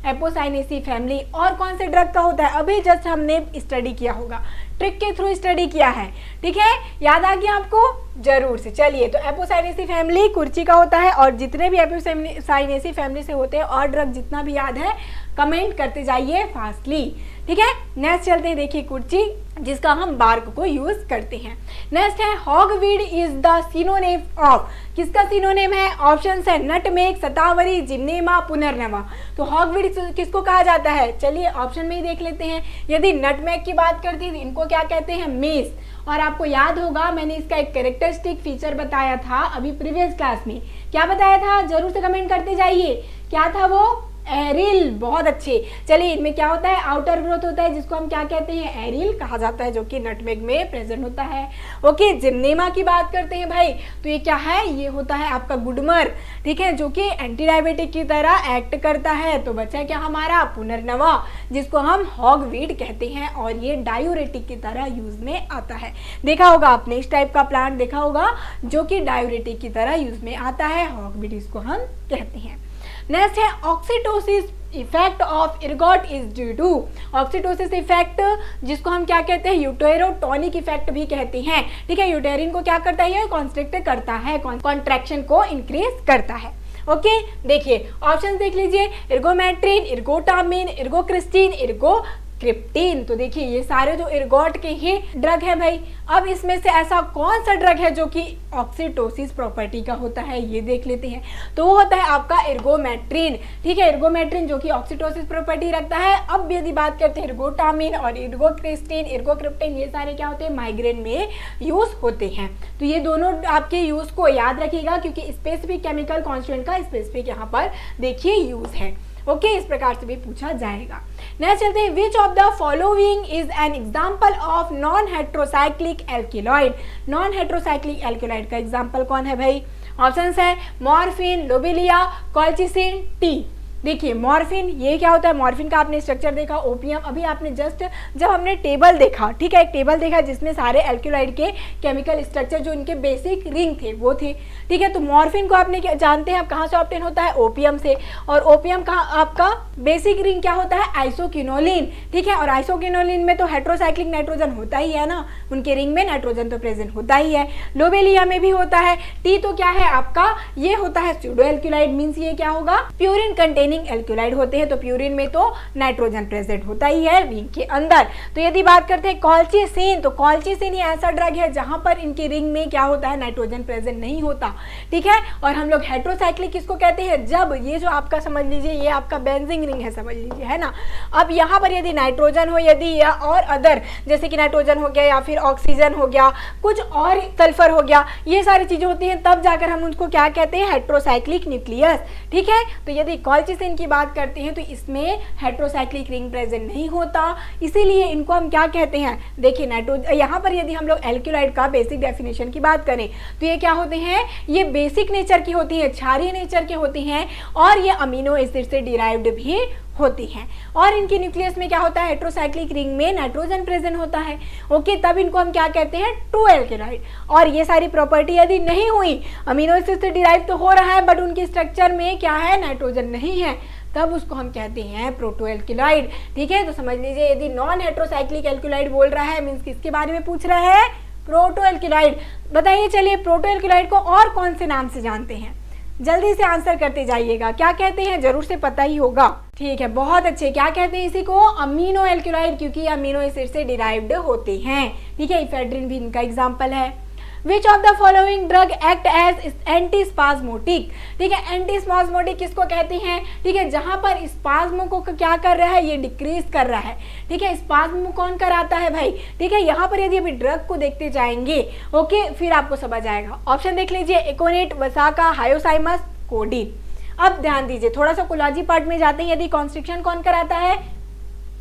एपोसाइनेसी फैमिली। और कौन से ड्रग का होता है, अभी जस्ट हमने स्टडी किया होगा, ट्रिक के थ्रू स्टडी किया है, ठीक है, याद आ गया आपको, जरूर से। चलिए, तो एपोसाइनेसी फैमिली कुर्ची का होता है। और जितने भी एपोसाइनेसी फैमिली से होते हैं और ड्रग जितना भी याद है कमेंट करते जाइए फास्टली, ठीक है। नेक्स्ट चलते हैं, देखिए कुर्ची जिसका हम बार्क को यूज करते हैं। नेक्स्ट है hogweed is the synonym of, किसका सिनोनिम है, ऑप्शन है नटमेग, शतावरी, जिम्नेमा, पुनर्नवा। तो हॉगवीड किसको कहा जाता है, चलिए ऑप्शन में ही देख लेते हैं। यदि नटमेग की बात करती है इनको क्या कहते हैं, मेस। और आपको याद होगा मैंने इसका एक कैरेक्टरिस्टिक फीचर बताया था अभी प्रीवियस क्लास में, क्या बताया था, जरूर से कमेंट करते जाइए, क्या था वो, एरिल। बहुत अच्छे। चलिए, इनमें क्या होता है, आउटर ग्रोथ होता है जिसको हम क्या कहते हैं, एरिल कहा जाता है, जो कि नटमेग में प्रेजेंट होता है। ओके, जिम्नेमा की बात करते हैं भाई, तो ये क्या है, ये होता है आपका गुडमर, ठीक है, जो कि एंटी डायबिटिक की तरह एक्ट करता है। तो बचा क्या हमारा, पुनर्नवा, जिसको हम हॉगवीड कहते हैं, और ये डायूरेटिक की तरह यूज में आता है। देखा होगा आपने इस टाइप का प्लांट देखा होगा जो कि डायूरेटिक की तरह यूज में आता है, हॉगवीड इसको हम कहते हैं। नेक्स्ट है oxytocic effect of ergot is due to, oxytocic effect जिसको हम क्या कहते हैं, यूटेरोटोनिक इफेक्ट भी कहते हैं, ठीक है। यूटेरिन को क्या करता है, ये कॉन्स्ट्रिक्ट करता है, कॉन्ट्रैक्शन को इंक्रीज करता है। ओके, देखिए ऑप्शन देख लीजिए, इर्गोमेट्रिन, इर्गोटामिन, इर्गोक्रिस्टिन, इर्गो क्रिप्टीन। तो देखिए ये सारे जो इर्गोट के ही ड्रग है भाई। अब इसमें से ऐसा कौन सा ड्रग है जो कि ऑक्सीटोसिस प्रॉपर्टी का होता है, ये देख लेते हैं। तो वो होता है आपका इर्गोमेट्रिन, ठीक है, इर्गोमेट्रिन जो कि ऑक्सीटोसिस प्रॉपर्टी रखता है। अब यदि बात करते हैं इर्गोटामिन और इर्गोक्रिस्टिन, इर्गोक्रिप्टिन, ये सारे क्या होते हैं, माइग्रेन में यूज होते हैं। तो ये दोनों आपके यूज को याद रखिएगा क्योंकि स्पेसिफिक केमिकल कॉन्स्टिट्यूएंट का स्पेसिफिक यहाँ पर देखिए यूज है। ओके, इस प्रकार से भी पूछा जाएगा। नेक्स्ट चलते हैं, which of the following is an example of non heterocyclic alkaloid. Non heterocyclic alkaloid का एग्जाम्पल कौन है भाई, ऑप्शंस है मॉर्फिन, लोबेलिया, कॉल्चिसिन, टी। देखिए मॉर्फिन, ये क्या होता है, मॉर्फिन का आपने स्ट्रक्चर देखा, ओपियम अभी आपने जस्ट जब हमने टेबल देखा, ठीक है, एक टेबल देखा जिसमें सारे एल्किलॉइड के केमिकल स्ट्रक्चर जो इनके बेसिक रिंग थे वो थे, ठीक है। तो मॉर्फिन को आपने जानते हैं आप कहाँ से ऑब्टेन होता है, ओपियम से। और ओपियम का आपका बेसिक रिंग क्या होता है, आइसोक्विनोलिन, ठीक है। और आइसोक्विनोलिन में तो हेट्रोसाइक्लिक नाइट्रोजन होता ही है ना, उनके रिंग में नाइट्रोजन तो प्रेजेंट होता ही है। लोबेलिया में भी होता है। टी तो क्या है आपका, ये होता है स्यूडो एल्किलॉइड, मीन्स ये क्या होगा, प्यूरिन कंटेनिंग एल्किलॉइड होते हैं। तो प्यूरिन में तो नाइट्रोजन प्रेजेंट होता ही है रिंग के अंदर। तो यदि बात करते हैं कॉल्चिसिन, तो कॉल्चिसिन ये ऐसा ड्रग है जहां पर इनके रिंग में क्या होता है, नाइट्रोजन प्रेजेंट नहीं होता, ठीक है। और हम लोग हेट्रोसाइक्लिक किसको कहते हैं, जब ये जो आपका समझ लीजिए ये आपका बेंजीन रिंग है, समझ लीजिए, है ना। अब यहाँ पर यदि नाइट्रोजन हो, यदि या और अदर जैसे कि नाइट्रोजन हो गया या फिर ऑक्सीजन हो गया, कुछ और सल्फर हो गया, ये सारी चीजें होती हैं, तब जाकर हम उनको क्या कहते हैं, हेट्रोसाइक्लिक न्यूक्लियस, ठीक है। तो यदि कॉल्चिसिन की बात करते हैं तो इसमें हेट्रोसाइक्लिक रिंग प्रेजेंट नहीं होता, इसीलिए इनको हम क्या कहते हैं, देखिए नाइट्रोजन, यहाँ पर यदि हम लोग एल्किलॉइड का बेसिक डेफिनेशन की बात करें तो ये क्या होते हैं, ये बेसिक नेचर की होती है, क्षारीय नेचर के होती हैं, और ये अमीनो एसिड से डिराइव्ड भी होती हैं। और इनके न्यूक्लियस में क्या होता है, हेट्रोसाइक्लिक रिंग में नाइट्रोजन प्रेजेंट होता है, ओके। तब इनको हम क्या कहते हैं, ट्रू एल्किलॉइड। और ये सारी प्रॉपर्टी यदि नहीं हुई, अमीनो एसिड से डिराइव तो हो रहा है बट उनके स्ट्रक्चर में क्या है, नाइट्रोजन नहीं है, तब उसको हम कहते हैं प्रोटो एल्किलॉइड, ठीक है। तो समझ लीजिए यदि नॉन हेट्रोसाइक्लिक एल्किलॉइड बोल रहा है मीन्स किसके बारे में पूछ रहा है, प्रोटो एल्किलॉइड। बताइए चलिए प्रोटो एल्किलॉइड को और कौन से नाम से जानते हैं, जल्दी से आंसर करते जाइएगा, क्या कहते हैं, जरूर से पता ही होगा, ठीक है, बहुत अच्छे। क्या कहते हैं इसी को, अमीनो एल्किलॉइड, क्योंकि अमीनो एसिड से डिराइव्ड होते हैं, ठीक है। इफेड्रिन भी इनका एग्जाम्पल है। Which of the following drug act as anti spasmodic. ठीक है, एंटी स्पाज्मोटिक किसको कहते हैं? ठीक है, जहां पर स्पाज्म को क्या कर रहा है, ये डिक्रीज कर रहा है। ठीक है, स्पाज्म कौन कराता है भाई? ठीक है, यहाँ पर यदि अभी ड्रग को देखते जाएंगे, ओके, फिर आपको समझ आएगा। ऑप्शन देख लीजिए, एकोनेट, वसाका, हायोसाइमस, कोडीन। अब ध्यान दीजिए, थोड़ा सा कोलॉजी पार्ट में जाते हैं। यदि कॉन्स्ट्रिक्शन कौन कराता है?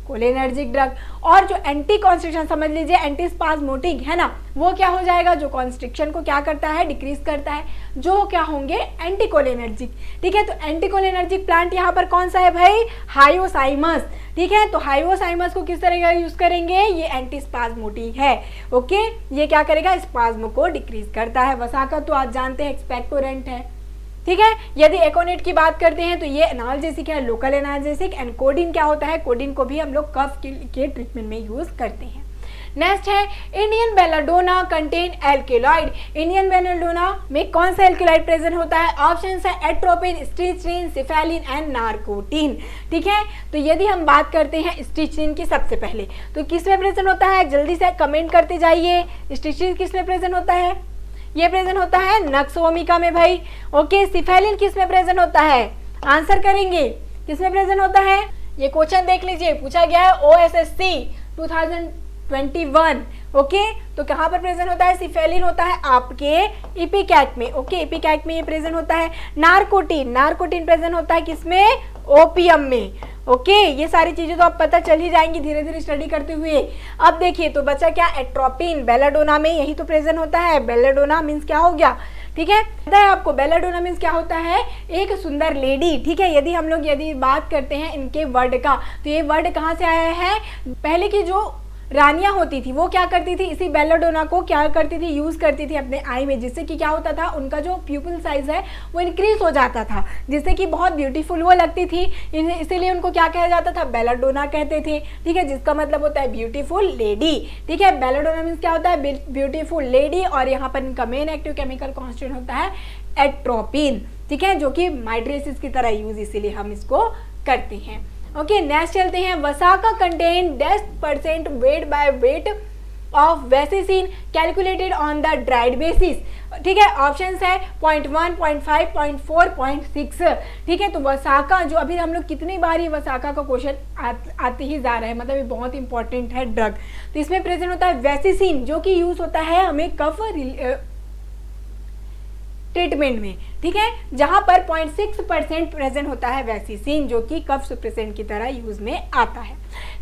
Cholinergic drug. और जो एंटी कॉन्स्ट्रिक्शन समझ लीजिए, एंटी स्पाज्मोटिक है ना, वो क्या हो जाएगा? जो कॉन्स्ट्रिक्शन को क्या करता है? डिक्रीज करता है। जो क्या होंगे? Anti cholinergic. ठीक है, तो एंटी कोलिनर्जिक प्लांट यहाँ पर कौन सा है भाई? हायोसाइमस। ठीक है, तो हायोसाइमस को किस तरह का यूज करेंगे? ये एंटी स्पाज्मोटिक है। ओके, ये क्या करेगा? स्पाज्म को डिक्रीज करता है। वसाका तो आप जानते हैं एक्सपेक्टोरेंट है। ठीक है, यदि एकोनेट की बात करते हैं तो ये एनाल्जेसिक है, लोकल एनाल्जेसिक। एंड कोडिन क्या होता है? कोडिन को भी हम लोग कफ के ट्रीटमेंट में यूज करते हैं। नेक्स्ट है Indian belladonna contain alkaloid. Indian belladonna में कौन सा एल्केलॉइड प्रेजेंट होता है? ऑप्शन है एट्रोपिन, स्टिचिन, सिफेलिन एंड नार्कोटिन। ठीक है, तो यदि हम बात करते हैं स्टिचिन की सबसे पहले, तो किस में प्रेजेंट होता है? जल्दी से कमेंट करते जाइए। स्टिचिन किस में प्रेजेंट होता है? ये प्रेजेंट होता है नक्स वोमिका में भाई। ओके, सिफेलिन किस में प्रेजेंट होता है? आंसर करेंगे, किस में प्रेजेंट होता है? ये क्वेश्चन देख लीजिए, पूछा गया है OSSC 2021। ओके, तो कहाँ पर प्रेजेंट होता है? सिफेलिन होता है आपके इपिकैट में। ओके, इपिकैट में ये प्रेजेंट होता है। नार्कोटिन, नार्कोटिन प्रेजेंट होता है किसमें? ओपियम में। ओके, ये सारी चीजें तो आप पता चल ही जाएंगी धीरे धीरे स्टडी करते हुए। अब देखिए, तो बचा क्या? एट्रोपिन, बेलाडोना में यही तो प्रेजेंट होता है। बेलाडोना मीन्स क्या हो गया? ठीक है, पता है आपको बेलाडोना मीन्स क्या होता है? एक सुंदर लेडी। ठीक है, यदि बात करते हैं इनके वर्ड का, तो ये वर्ड कहाँ से आया है? पहले की जो रानियां होती थी वो क्या करती थी? इसी बेलाडोना को क्या करती थी? यूज करती थी अपने आई में, जिससे कि क्या होता था? उनका जो प्यूपिल साइज है वो इंक्रीज हो जाता था, जिससे कि बहुत ब्यूटीफुल वो लगती थी। इसीलिए उनको क्या कहा जाता था? बेलाडोना कहते थे। ठीक है, जिसका मतलब होता है ब्यूटीफुल लेडी। ठीक है, बेलाडोना मीन्स क्या होता है? Beautiful lady. और यहाँ पर इनका मेन एक्टिव केमिकल कॉन्स्टिट्यूएंट होता है एट्रोपिन। ठीक है, जो कि माइड्रेसिस की तरह यूज इसीलिए हम इसको करते हैं। ओके, नेक्स्ट चलते हैं। Vasaka contain 10% weight by weight of vasicine calculated on the dried basis. ठीक है, ऑप्शंस है 0.1, 0.5, 0.4, 0.6। ठीक है, तो वसाका जो अभी हम लोग कितनी बार ये वसाका का क्वेश्चन आते ही जा रहा है, मतलब ये बहुत इंपॉर्टेंट है ड्रग। तो इसमें प्रेजेंट होता है वेसिसिन, जो कि यूज होता है हमें कफ ट्रीटमेंट में। ठीक है, जहां पर 0.6% प्रेजेंट होता है वेसिसिन, जो कि कफ सुप्रेसेंट की तरह यूज में आता है।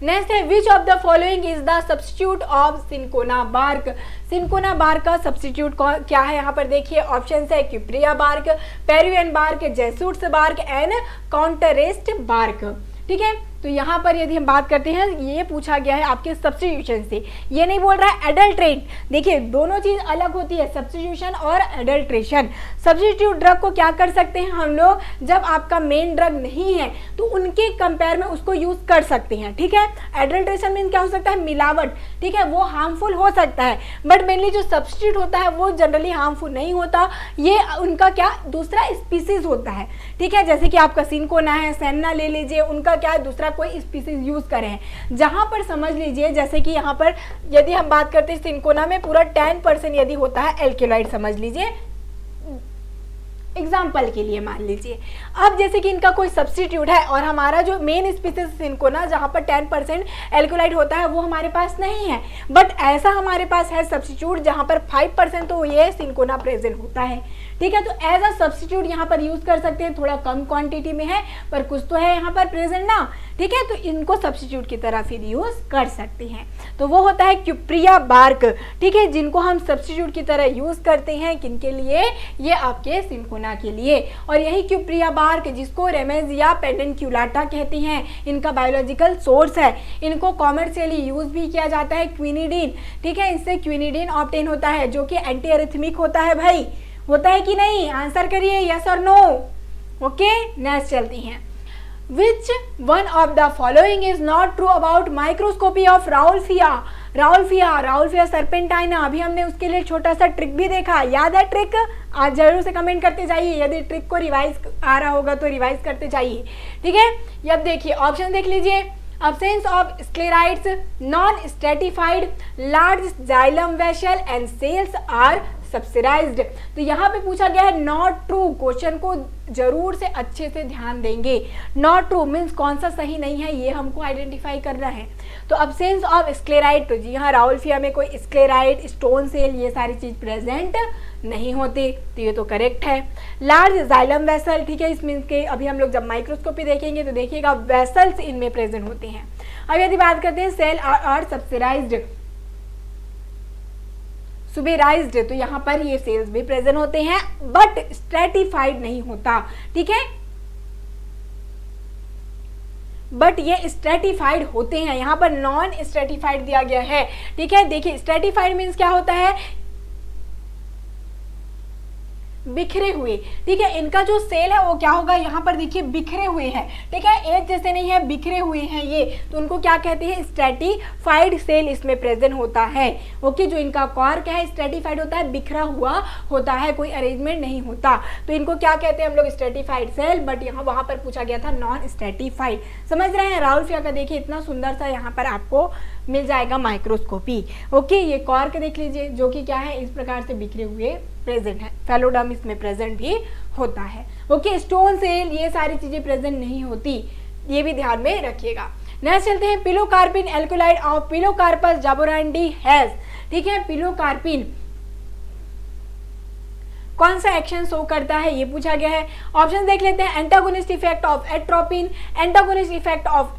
नेक्स्ट है which of the following is the substitute of cinchona bark. Cinchona bark का सब्स्टिट्यूट क्या है? यहाँ पर देखिए, ऑप्शन है cuprea bark, Peruvian bark, Jesuit's bark and counterest bark. ठीक है, तो यहाँ पर यदि हम बात करते हैं, ये पूछा गया है आपके सब्स्टिट्यूशन से, ये नहीं बोल रहा है एडल्ट्रेट। देखिए, दोनों चीज अलग होती है, सब्स्टिट्यूशन और एडल्ट्रेशन। सब्स्टिट्यूट ड्रग को क्या कर सकते हैं हम लोग? जब आपका मेन ड्रग नहीं है तो उनके कंपेयर में उसको यूज कर सकते हैं। ठीक है, एडल्ट्रेशन मीन क्या हो सकता है? मिलावट। ठीक है, वो हार्मफुल हो सकता है, बट मेनली जो सब्स्टिट्यूट होता है वो जनरली हार्मफुल नहीं होता। ये उनका क्या दूसरा स्पीसीज होता है। ठीक है, जैसे कि आपका सिंकोना है, सेन्ना ले लीजिए, उनका क्या दूसरा कोई स्पीसीज यूज करें हैं। जहां पर समझ लीजिए, जैसे कि यहाँ पर यदि हम बात करते हैं सिंकोना में पूरा 10% यदि होता है एल्केलॉइड, समझ लीजिए एग्जाम्पल के लिए मान लीजिए। अब जैसे कि इनका कोई सब्स्टिट्यूट है और हमारा जो मेन स्पीसीज सिंकोना जहां पर 10% एल्कोलाइड होता है वो हमारे पास नहीं है, बट ऐसा हमारे पास है सब्स्टिट्यूट जहां पर 5% तो ये सिंकोना प्रेजेंट होता है। ठीक है, तो एज अ सब्स्टिट्यूट यहाँ पर यूज कर सकते हैं, थोड़ा कम क्वांटिटी में है पर कुछ तो है यहाँ पर प्रेजेंट ना। ठीक है, तो इनको सब्स्टिट्यूट की तरह फिर यूज कर सकते हैं। तो वो होता है क्यूप्रिया बार्क। ठीक है, जिनको हम सब्स्टिट्यूट की तरह यूज करते हैं किनके लिए? ये आपके सिंकोना के लिए। और यही क्यूप्रिया बार्क जिसको रेमेजिया पेडेंक्युलाटा कहते हैं, इनका बायोलॉजिकल सोर्स है। इनको कॉमर्शियली यूज भी किया जाता है क्विनिडीन। ठीक है, इससे क्विनिडीन ऑब्टेन होता है जो कि एंटी एरिथमिक होता है भाई, होता है कि नहीं? आंसर करिए यस और नो। ओके, नेक्स्ट चलती हैं। Which one of the following is not true about microscopy of Raulfia? Rauwolfia serpentina, अभी हमने उसके लिए छोटा सा ट्रिक भी देखा, याद है ट्रिक? आज जरूर से कमेंट करते जाइए, यदि ट्रिक को रिवाइज आ रहा होगा तो रिवाइज करते जाइए। ठीक है, अब देखिए ऑप्शन देख लीजिए। Absence of sclerites, non-stratified, large xylem vessel and cells are subsidised. तो यहाँ पे पूछा गया है नॉट ट्रू, क्वेश्चन को जरूर से अच्छे से ध्यान देंगे। नॉट ट्रू मीन्स कौन सा सही नहीं है ये हमको आइडेंटिफाई करना है। तो अब्सेंस ऑफ स्क्लेराइड, तो जी हाँ राउल्फिया में कोई स्क्लेराइड, स्टोन सेल ये सारी चीज प्रेजेंट नहीं होती, तो ये तो करेक्ट है। लार्ज जाइलम वेसल, ठीक है, इस मीन्स के अभी हम लोग जब माइक्रोस्कोपी देखेंगे तो देखिएगा वेसल्स इनमें प्रेजेंट होते हैं। अब यदि बात करते हैं सेल आर सब्सिडाइज्ड सुबेराइज्ड, तो यहाँ पर ये सेल्स भी प्रेजेंट होते हैं बट स्ट्रेटिफाइड नहीं होता, ठीक है, बट ये स्ट्रेटिफाइड होते हैं, यहाँ पर नॉन स्ट्रेटिफाइड दिया गया है, ठीक है। देखिए स्ट्रेटिफाइड मीन्स क्या होता है, बिखरे हुए, ठीक है, इनका जो सेल है वो क्या होगा, यहाँ पर देखिए बिखरे हुए हैं, ठीक है, एक जैसे नहीं है, बिखरे हुए हैं ये, तो उनको क्या कहते हैं, स्ट्रेटिफाइड सेल इसमें प्रेजेंट होता है। ओके, जो इनका कॉर क्या है, स्ट्रेटिफाइड होता है, बिखरा हुआ होता है, कोई अरेंजमेंट नहीं होता, तो इनको क्या कहते हैं हम लोग, स्ट्रेटिफाइड सेल, बट यहाँ वहां पर पूछा गया था नॉन स्ट्रेटिफाइड। समझ रहे हैं, राउल्फिया का देखिए इतना सुंदर सा यहाँ पर आपको मिल जाएगा माइक्रोस्कोपी। ओके, ये कॉर्क देख लीजिए जो कि क्या है, इस प्रकार से बिखरे हुए प्रेजेंट है। फेलोडर्म इसमें प्रेजेंट भी होता है। ओके, स्टोन सेल ये सारी चीजें प्रेजेंट नहीं होती, ये भी ध्यान में रखिएगा। नेक्स्ट चलते हैं, pilocarpine alkaloid of pilocarpus जाबोरांडी has, ठीक है, पिलोकार्पिन कौन सा एक्शन शो करता है ये पूछा गया है। ऑप्शन देख लेते हैं, antagonist effect of atropine, antagonist effect of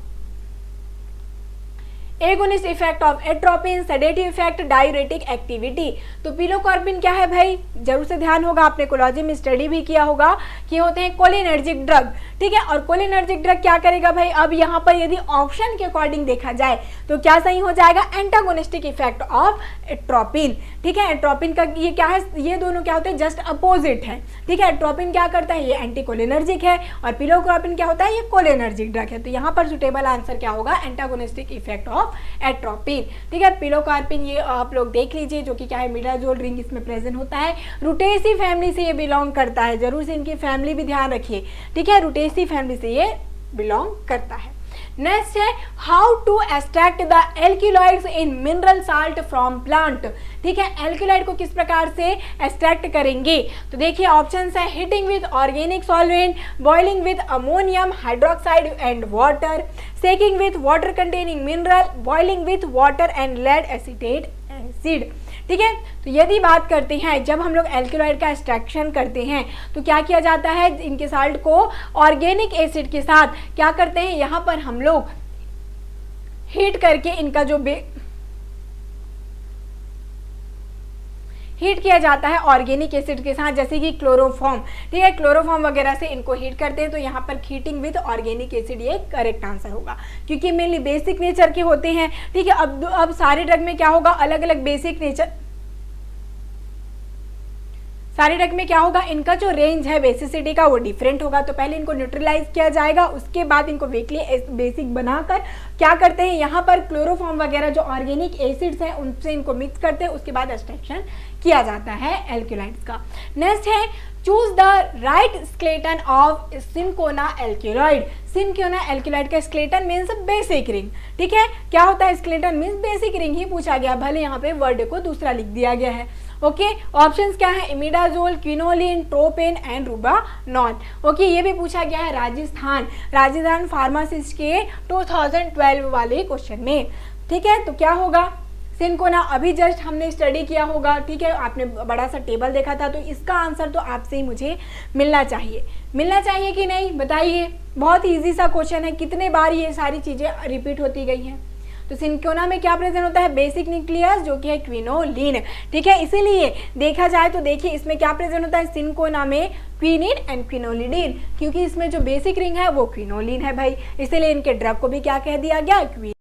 agonist effect of atropine, sedative effect, diuretic activity. तो पिलोकार्पिन क्या है भाई, जरूर से ध्यान होगा, आपने कोलॉजी में स्टडी भी किया होगा कि होते हैं कोलिनर्जिक ड्रग, ठीक है, और कोलिनर्जिक ड्रग क्या करेगा भाई, अब यहाँ पर यदि ऑप्शन के अकॉर्डिंग देखा जाए तो क्या सही हो जाएगा, एंटागोनिस्टिक इफेक्ट ऑफ एट्रोपिन, ठीक है। एट्रोपिन का ये क्या है, ये दोनों क्या होते हैं, जस्ट अपोजिट है, ठीक है। एट्रोपिन क्या करता है, ये एंटीकोलिनर्जिक है, और पिलोकार्पिन क्या होता है, ये कोलिनर्जिक ड्रग है। तो यहाँ पर सुटेबल आंसर क्या होगा, एंटागोनिस्टिक इफेक्ट ऑफ एट्रोपिन, ठीक है। पिलोकार्पिन ये आप लोग देख लीजिए, जो कि क्या है, मिडाजोल रिंग इसमें प्रेजेंट होता है, रुटेसी फैमिली से ये बिलोंग करता है, जरूर से इनकी फैमिली भी ध्यान रखिए, ठीक है, रुटेसी फैमिली से ये बिलोंग करता है। नेक्स्ट है, how to extract the alkaloids in mineral salt from plant, ठीक है, एल्किलॉइड को किस प्रकार से एक्सट्रैक्ट करेंगे। तो देखिए ऑप्शंस है, heating with organic solvent, boiling with ammonium hydroxide and water, soaking with water containing mineral, boiling with water and lead acetate acid, ठीक है। तो यदि बात करते हैं, जब हम लोग एल्किलॉइड का एक्सट्रैक्शन करते हैं तो क्या किया जाता है, इनके साल्ट को ऑर्गेनिक एसिड के साथ क्या करते हैं, यहाँ पर हम लोग हीट करके इनका जो हीट किया जाता है ऑर्गेनिक एसिड के साथ, जैसे कि क्लोरोफॉर्म, ठीक है, क्लोरोफॉर्म वगैरह से इनको हीट करते हैं, तो यहाँ पर हीटिंग विद ऑर्गेनिक एसिड ये करेक्ट आंसर होगा, क्योंकि मेनली बेसिक नेचर के होते हैं, ठीक है। अब सारे ड्रग में क्या होगा, अलग अलग बेसिक नेचर, सारे ड्रग में क्या होगा, इनका जो रेंज है बेसिसिटी का वो डिफरेंट होगा, तो पहले इनको न्यूट्रलाइज किया जाएगा, उसके बाद इनको वीकली बेसिक बनाकर क्या करते हैं, यहाँ पर क्लोरोफॉर्म वगैरह जो ऑर्गेनिक एसिड्स हैं उनसे इनको मिक्स करते हैं, उसके बाद एक्सट्रैक्शन किया जाता है एल्किलाइड्स का। नेक्स्ट है, choose the right skeleton of cinchona alkaloid. Cinchona alkaloid का स्केलेटन मीन्स बेसिक रिंग, ठीक है, क्या होता है स्केलेटन मीन्स बेसिक रिंग ही पूछा गया, भले यहाँ पे वर्ड को दूसरा लिख दिया गया है। ओके, ऑप्शंस क्या है, imidazole, quinoline, tropane and rubanol. Okay, ये भी पूछा गया है राजस्थान फार्मासिस्ट के 2012 वाले क्वेश्चन में, ठीक है। तो क्या होगा, सिनकोना अभी जस्ट हमने स्टडी किया होगा, ठीक है, आपने बड़ा सा टेबल देखा था, तो इसका आंसर तो आपसे ही मुझे मिलना चाहिए कि नहीं, बताइए। बहुत इजी सा क्वेश्चन है, कितने बार ये सारी चीजें रिपीट होती गई हैं। तो सिनकोना में क्या प्रेजेंट होता है, बेसिक न्यूक्लियस जो कि है क्विनोलिन, ठीक है। इसीलिए देखा जाए तो देखिए इसमें क्या प्रेजेंट होता है, सिनकोना में क्विनिन एंड क्विनोलिडिन, क्योंकि इसमें जो बेसिक रिंग है वो क्विनोलिन है भाई, इसीलिए इनके ड्रग को भी क्या कह दिया गया, क्विन।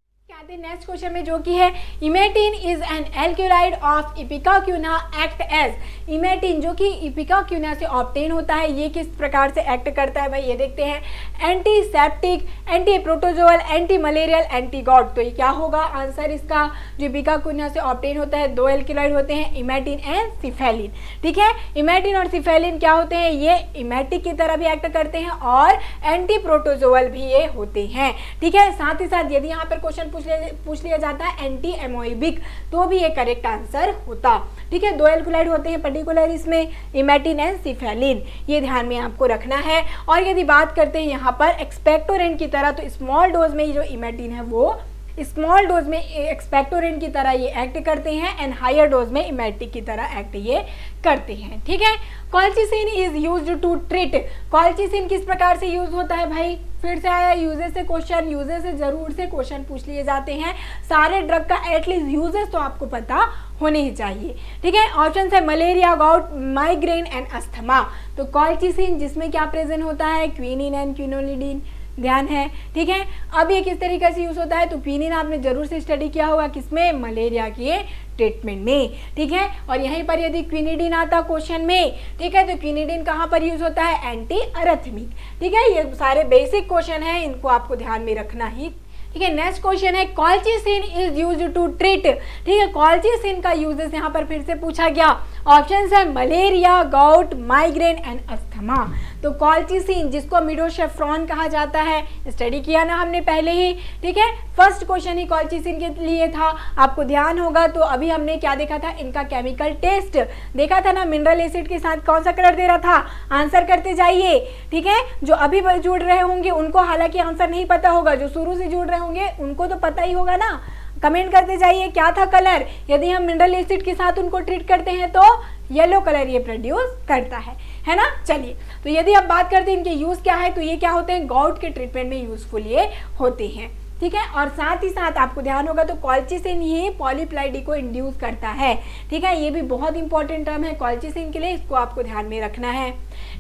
नेक्स्ट क्वेश्चन में जो कि है, emetine is an alkaloid of ipecacuanha act as. Emetine जो कि इपिकाक्यूना से ऑब्टेन होता है, ये किस प्रकार से एक्ट करता है भाई, ये देखते हैं, antiseptic, anti protozoal, anti malarial, antigout. तो ये क्या होगा आंसर इसका, जो इपिकाक्यूना से ऑब्टेन होता है, दो एल्क्यूलाइड होते हैं, इमेटिन एंड सिफेलिन, ठीक है। इमेटिन और सिफेलिन क्या होते हैं, ये इमेटिक की तरह भी एक्ट करते हैं और एंटी प्रोटोजोअल भी ये होते हैं, ठीक है। साथ ही साथ यदि यहाँ पर क्वेश्चन पूछ लिया पूछ लिया जाता है एंटी एमोइबिक, तो भी ये करेक्ट आंसर होता। ठीक है, 2 एल्कुलाइड होते हैं पर्टिकुलर इसमें, इमेटिन एंड सिफेलिन, ये ध्यान में आपको रखना है। और यदि बात करते हैं यहाँ पर एक्सपेक्टोरेंट की तरह, तो स्मॉल डोज में जो इमेटिन है वो स्मॉल डोज में एक्सपेक्टोरेंट की तरह ये एक्ट करते हैं एंड हायर डोज में इमेटिक की तरह एक्ट ये करते हैं। ठीक है, colchicine is used to treat, colchicine किस प्रकार से यूज होता है भाई, फिर से आया यूजेस से क्वेश्चन, यूजेस से जरूर से क्वेश्चन पूछ लिए जाते हैं, सारे ड्रग का एटलीस्ट यूजेस तो आपको पता होने ही चाहिए। ठीक है, ऑप्शन है malaria, gout, migraine and asthma. तो कॉल्चिसिन जिसमें क्या प्रेजेंट होता है, क्विनिन एंड क्विनोलिडिन, ध्यान है। ठीक है, अब ये किस तरीके से यूज होता है, तो क्विनिन आपने जरूर से स्टडी किया होगा, किसमें, मलेरिया के ट्रीटमेंट में। ठीक है, और यहीं पर यदि क्विनिडिन आता क्वेश्चन में, ठीक है, तो क्विनिडिन कहाँ पर यूज होता है, एंटी अरेथमिक। ठीक है, ये सारे बेसिक क्वेश्चन है, इनको आपको ध्यान में रखना ही। ठीक है, नेक्स्ट क्वेश्चन है colchicine is used to treat. ठीक है, कॉल्चिसिन का यूजेस यहाँ पर फिर से पूछा गया, ऑप्शन है malaria, gout, migraine and asthma. तो कॉल्चिसिन जिसको मिडोसेफ्रॉन कहा जाता है, स्टडी किया ना हमने पहले ही। ठीक है, फर्स्ट क्वेश्चन ही कॉल्चिसिन के लिए था, आपको ध्यान होगा। तो अभी हमने क्या देखा था, इनका केमिकल टेस्ट देखा था ना, मिनरल एसिड के साथ कौन सा कलर दे रहा था, आंसर करते जाइए। ठीक है, जो अभी जुड़ रहे होंगे उनको हालांकि आंसर नहीं पता होगा, जो शुरू से जुड़ रहे होंगे उनको तो पता ही होगा ना, कमेंट करते जाइए क्या था कलर। यदि हम मिनरल एसिड के साथ उनको ट्रीट करते हैं तो येलो कलर ये प्रोड्यूस करता है ना। चलिए, तो यदि आप बात करते हैं इनके यूज क्या है, तो ये क्या होते हैं, गाउट के ट्रीटमेंट में यूजफुल ये होते हैं। ठीक है, और साथ ही साथ आपको ध्यान होगा तो कॉल्चिसिन ही पॉलीप्लाइडी को इंड्यूस करता है। ठीक है, ये भी बहुत इंपॉर्टेंट टर्म है कॉल्चिसिन के लिए, इसको आपको ध्यान में रखना है।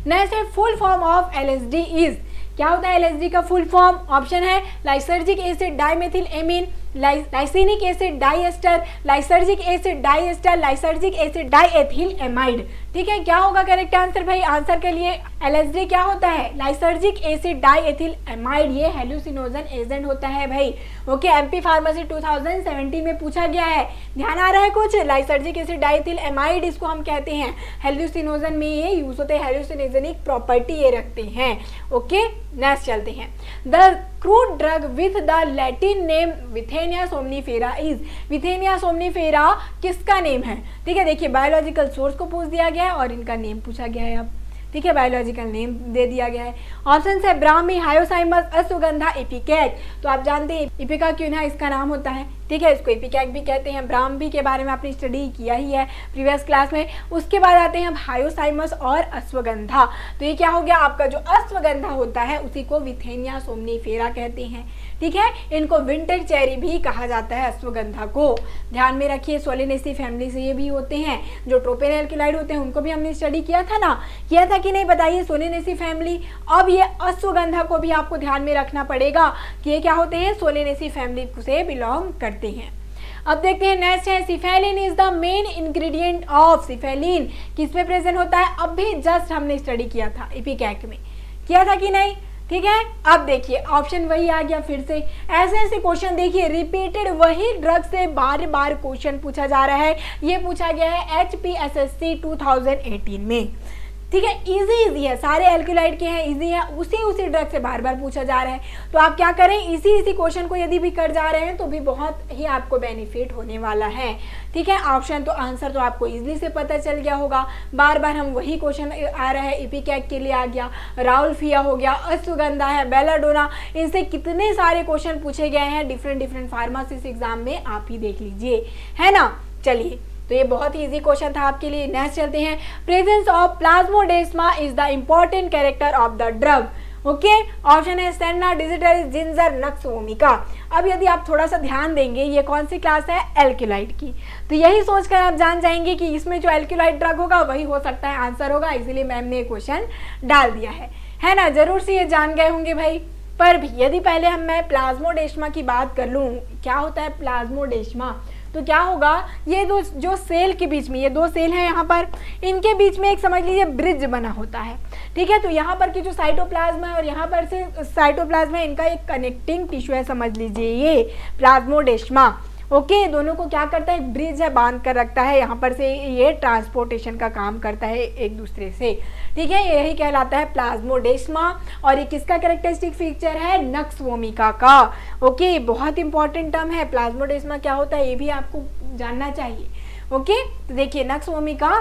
नेक्स्ट है full form of LSD is, क्या होता है एलएसडी का फुल फॉर्म, ऑप्शन है lysergic acid dimethyl amine, lysinic acid diester, lysergic acid diester, lysergic acid diethyl amide. ठीक है, क्या होगा करेक्ट आंसर भाई, आंसर के लिए एलएसडी क्या होता है, लाइसर्जिक एसिड डाइएथिल एमाइड, ये हेलुसिनोजन एजेंट होता है भाई। ओके, एमपी फार्मेसी 2017 में पूछा गया है, ध्यान आ रहा है कुछ, लाइसर्जिक एसिड डाइएथिल एमाइड इसको हम कहते हैं, हेलुसिनोजन में ये यूज होते हैं, हेलुसिनोजेनिक प्रॉपर्टी ये रखते हैं। ओके, नेक्स्ट चलते हैं, the crude drug with the Latin name withania somnifera is, withania somnifera किसका नेम है। ठीक है, देखिए बायोलॉजिकल सोर्स को पूछ दिया गया है और इनका नेम पूछा गया है। अब ठीक है, बायोलॉजिकल नेम दे दिया गया है। ऑप्शन है ब्राह्मी, हायोसाइमस, अश्वगंधा, इपिकैक। तो आप जानते हैं इपिका क्यूना इसका नाम होता है। ठीक है, इसको इपिकैक भी कहते हैं। ब्राह्मी के बारे में आपने स्टडी किया ही है प्रीवियस क्लास में। उसके बाद आते हैं अब हायोसाइमस और अश्वगंधा। तो ये क्या हो गया, आपका जो अश्वगंधा होता है उसी को विथेनिया सोमनीफेरा कहते हैं। ठीक है, इनको विंटर चेरी भी कहा जाता है अश्वगंधा को, ध्यान में रखिए। सोलेनेसी फैमिली से ये भी होते हैं। जो ट्रोपेन एल्किलाइड होते हैं उनको भी हमने स्टडी किया था ना, किया था कि नहीं बताइए, सोलेनेसी फैमिली। अब ये अश्वगंधा को भी आपको ध्यान में रखना पड़ेगा कि ये क्या होते हैं, सोलेनेसी फैमिली से बिलोंग करते हैं। अब देखते हैं नेक्स्ट है cephaeline is the main ingredient of, cephaeline किसमें प्रेजेंट होता है, अब भी जस्ट हमने स्टडी किया था इपिकैक में, किया था कि नहीं। ठीक है, अब देखिए ऑप्शन वही आ गया फिर से, ऐसे ऐसे क्वेश्चन देखिए रिपीटेड वही ड्रग से बार बार क्वेश्चन पूछा जा रहा है। ये पूछा गया है HPSSC 2018 में। ठीक है, इजी है, सारे एल्कुलाइड के हैं, इजी है, उसी ड्रग से बार बार पूछा जा रहा है। तो आप क्या करें, इसी क्वेश्चन को यदि भी कर जा रहे हैं तो भी बहुत ही आपको बेनिफिट होने वाला है। ठीक है, ऑप्शन तो आंसर तो आपको इजीली से पता चल गया होगा। बार बार हम वही क्वेश्चन आ रहा है, इपिकैक के लिए आ गया, राउल्फिया हो गया, अश्वगंधा है, बेलाडोना, इनसे कितने सारे क्वेश्चन पूछे गए हैं डिफरेंट फार्मासिस्ट एग्जाम में, आप ही देख लीजिए, है ना। चलिए, तो ये बहुत ही इजी क्वेश्चन था आपके लिए। नेक्स्ट चलते हैं, presence of plasmodesma is the important character of the drug. Okay, option है senna, digitalis, ginger, nux vomica. अब यदि आप थोड़ा सा ध्यान देंगे, ये कौन सी क्लास है, एल्कुलाइड की, तो यही सोचकर आप जान जाएंगे कि इसमें जो एल्कुलाइड ड्रग होगा वही हो सकता है आंसर होगा, इसीलिए मैम ने क्वेश्चन डाल दिया है ना। जरूर से ये जान गए होंगे भाई। पर भी यदि पहले मैं प्लाज्मोडेस्मा की बात कर लूँ, क्या होता है प्लाज्मोडेस्मा, तो क्या होगा, ये जो सेल के बीच में, ये दो सेल हैं यहाँ पर, इनके बीच में एक समझ लीजिए ब्रिज बना होता है। ठीक है, तो यहाँ पर की जो साइटोप्लाज्म है और यहाँ पर से साइटोप्लाज्म है, इनका एक कनेक्टिंग टिश्यू है, समझ लीजिए ये प्लाज्मोडेस्मा। ओके, दोनों को क्या करता है, ब्रिज है, बांध कर रखता है, यहाँ पर से ये ट्रांसपोर्टेशन का काम करता है एक दूसरे से, ठीक है। यही कहलाता है प्लाज्मोडेस्मा, और ये किसका कैरेक्टरिस्टिक फीचर है, नक्स वोमिका का। ओके, बहुत इंपॉर्टेंट टर्म है प्लाज्मोडेस्मा, क्या होता है ये भी आपको जानना चाहिए। ओके, तो देखिए नक्स वोमिका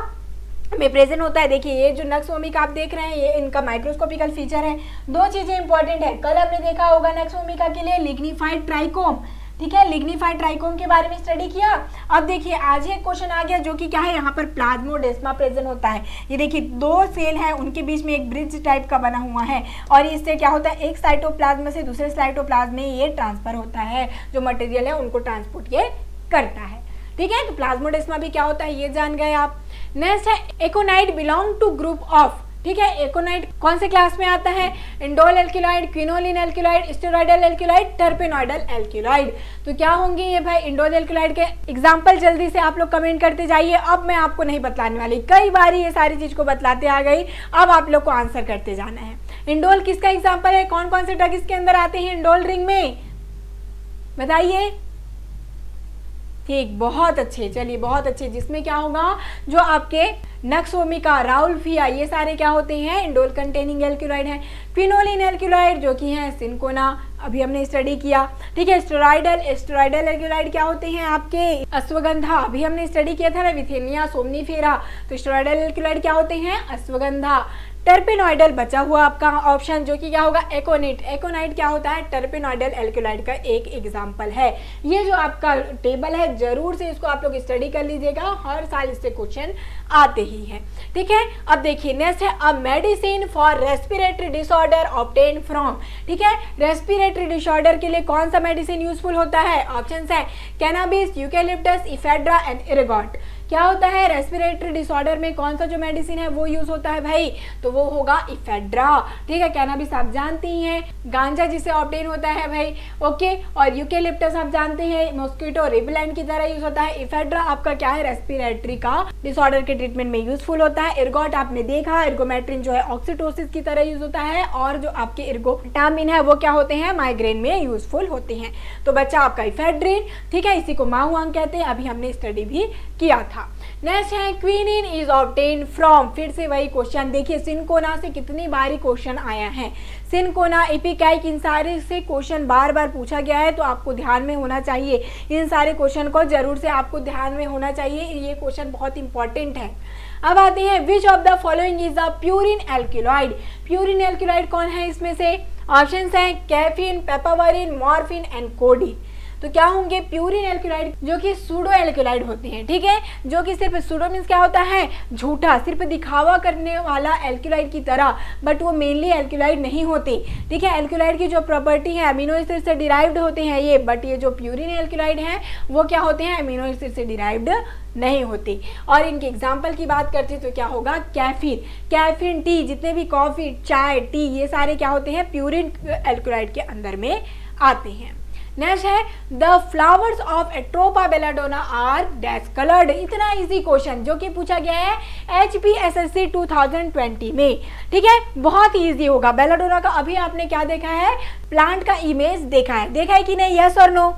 में प्रेजेंट होता है। देखिए ये जो नक्स वोमिका आप देख रहे हैं ये इनका माइक्रोस्कोपिकल फीचर है। दो चीजें इंपॉर्टेंट है, कल आपने देखा होगा नक्स वोमिका के लिए लिग्निफाइड ट्राइकोम, ठीक है, लिग्निफाइड ट्राइकोम के बारे में स्टडी किया। अब देखिए आज एक क्वेश्चन आ गया जो कि क्या है, यहाँ पर प्लाज्मोडेस्मा प्रेजेंट होता है। ये देखिए दो सेल है, उनके बीच में एक ब्रिज टाइप का बना हुआ है, और इससे क्या होता है, एक साइटोप्लाज्म से दूसरे साइटोप्लाज्म में ये ट्रांसफर होता है, जो मटेरियल है उनको ट्रांसपोर्ट ये करता है, ठीक है। तो प्लाज्मोडेस्मा भी क्या होता है ये जान गए आप। नेक्स्ट है एकोनाइट बिलोंग टू ग्रुप ऑफ, ठीक है, एकोनाइट कौन से क्लास में आता है, इंडोल एल्क्यूलाइड, क्विनोलिन एल्क्यूलाइड, स्टेरॉयडल एल्क्यूलाइड, टर्पेनॉइडल एल्क्यूलाइड। तो क्या होंगे ये भाई, इंडोल एल्क्यूलाइड के एग्जाम्पल जल्दी से आप लोग कमेंट करते जाइए। अब मैं आपको नहीं बतलाने वाली, कई बार ये सारी चीज को बतलाते आ गई, अब आप लोग को आंसर करते जाना है। इंडोल किसका एग्जाम्पल है, कौन कौन से ड्रग इसके अंदर आते हैं इंडोल रिंग में, बताइए। ठीक, बहुत अच्छे, चलिए बहुत अच्छे। जिसमें क्या होगा, जो आपके नक्स वोमिका, राउल्फिया, ये सारे क्या होते हैं, इंडोल कंटेनिंग एल्क्यूलाइड हैं। क्विनोलिन एल्क्यूलाइड जो कि हैं सिनकोना, अभी हमने स्टडी किया, ठीक है। स्टेरॉयडल एल्क्यूलाइड क्या होते हैं आपके, अश्वगंधा, अभी हमने स्टडी किया था ना, विथेनिया सोमनीफेरा। तो स्टेरॉयडल एल्क्यूलाइड क्या होते हैं, अश्वगंधा। टर्पेनॉइडल बचा हुआ आपका ऑप्शन जो कि क्या होगा, एकोनाइट। एकोनाइट क्या होता है, टर्पेनॉइडल एल्क्यूलाइड का एक एग्जांपल है। ये जो आपका टेबल है जरूर से इसको आप लोग स्टडी कर लीजिएगा, हर साल इससे क्वेश्चन आते ही हैं, ठीक है। अब देखिए नेक्स्ट है a medicine for respiratory disorder obtain from, ठीक है। रेस्पिरेटरी डिसऑर्डर के लिए कौन सा मेडिसिन यूजफुल होता है, ऑप्शंस है cannabis, eucalyptus, ephedra and ergot. क्या होता है, रेस्पिरेटरी डिसऑर्डर में कौन सा जो मेडिसिन है वो यूज होता है भाई, तो वो होगा इफेड्रा, ठीक है। कैनाबिस आप जानती हैं, गांजा जिसे ऑब्टेन होता है भाई, ओके। और यूकेलिप्टस आप जानते हैं मॉस्किटो रिपेलेंट की तरह यूज होता है। इफेड्रा आपका क्या है, रेस्पिरेटरी का डिसऑर्डर के ट्रीटमेंट में यूजफुल होता है। एर्गोट आपने देखा, एर्गोमेट्रिन जो है ऑक्सीटोसिस की तरह यूज होता है, और जो आपके एर्गोटामिन है वो क्या होते हैं, माइग्रेन में यूजफुल होते हैं। तो बच्चा आपका इफेड्रिन, ठीक है, इसी को माहुआंग कहते हैं, अभी हमने स्टडी भी किया था। नेक्स्ट है क्विनिन इज ऑब्टेन फ्रॉम, फिर से वही क्वेश्चन, देखिए सिनकोना से कितनी बारी क्वेश्चन आया है, सिनकोना, एपिकाइक, इन सारे से क्वेश्चन बार बार पूछा गया है, तो आपको ध्यान में होना चाहिए, इन सारे क्वेश्चन को जरूर से आपको ध्यान में होना चाहिए, ये क्वेश्चन बहुत इंपॉर्टेंट है। अब आते हैं which of the following is the purine alkaloid. Purine alkaloid कौन है इसमें से, ऑप्शंस हैं caffeine, papaverine, morphine and codeine. तो क्या होंगे, प्यूरिन एल्क्यूलाइड जो कि सूडो एल्क्यूलाइड होते हैं, ठीक है, जो कि सिर्फ सूडो मीन्स क्या होता है, झूठा, सिर्फ दिखावा करने वाला एल्क्यूलाइड की तरह, बट वो मेनली एल्क्यूलाइड नहीं होते, ठीक है। एल्क्यूलाइड की जो प्रॉपर्टी है अमीनो एसिड से डिराइव्ड होते हैं ये, बट ये जो प्यूरिन एल्क्यूलाइड हैं वो क्या होते हैं, अमीनो एसिड से डिराइव्ड नहीं होती। और इनके एग्जाम्पल की बात करते हैं तो क्या होगा, कैफीन, कैफीन, टी, जितने भी कॉफी, चाय, टी, ये सारे क्या होते हैं, प्यूरिन एल्क्यूलाइड के अंदर में आते हैं। नेक्स्ट है the flowers of Atropa belladonna are dash coloured. इतना इजी क्वेश्चन जो कि पूछा गया है HPSSC 2020 में, ठीक है, बहुत ही इजी होगा। बेलाडोना का अभी आपने क्या देखा है, प्लांट का इमेज देखा है कि नहीं, यस और नो।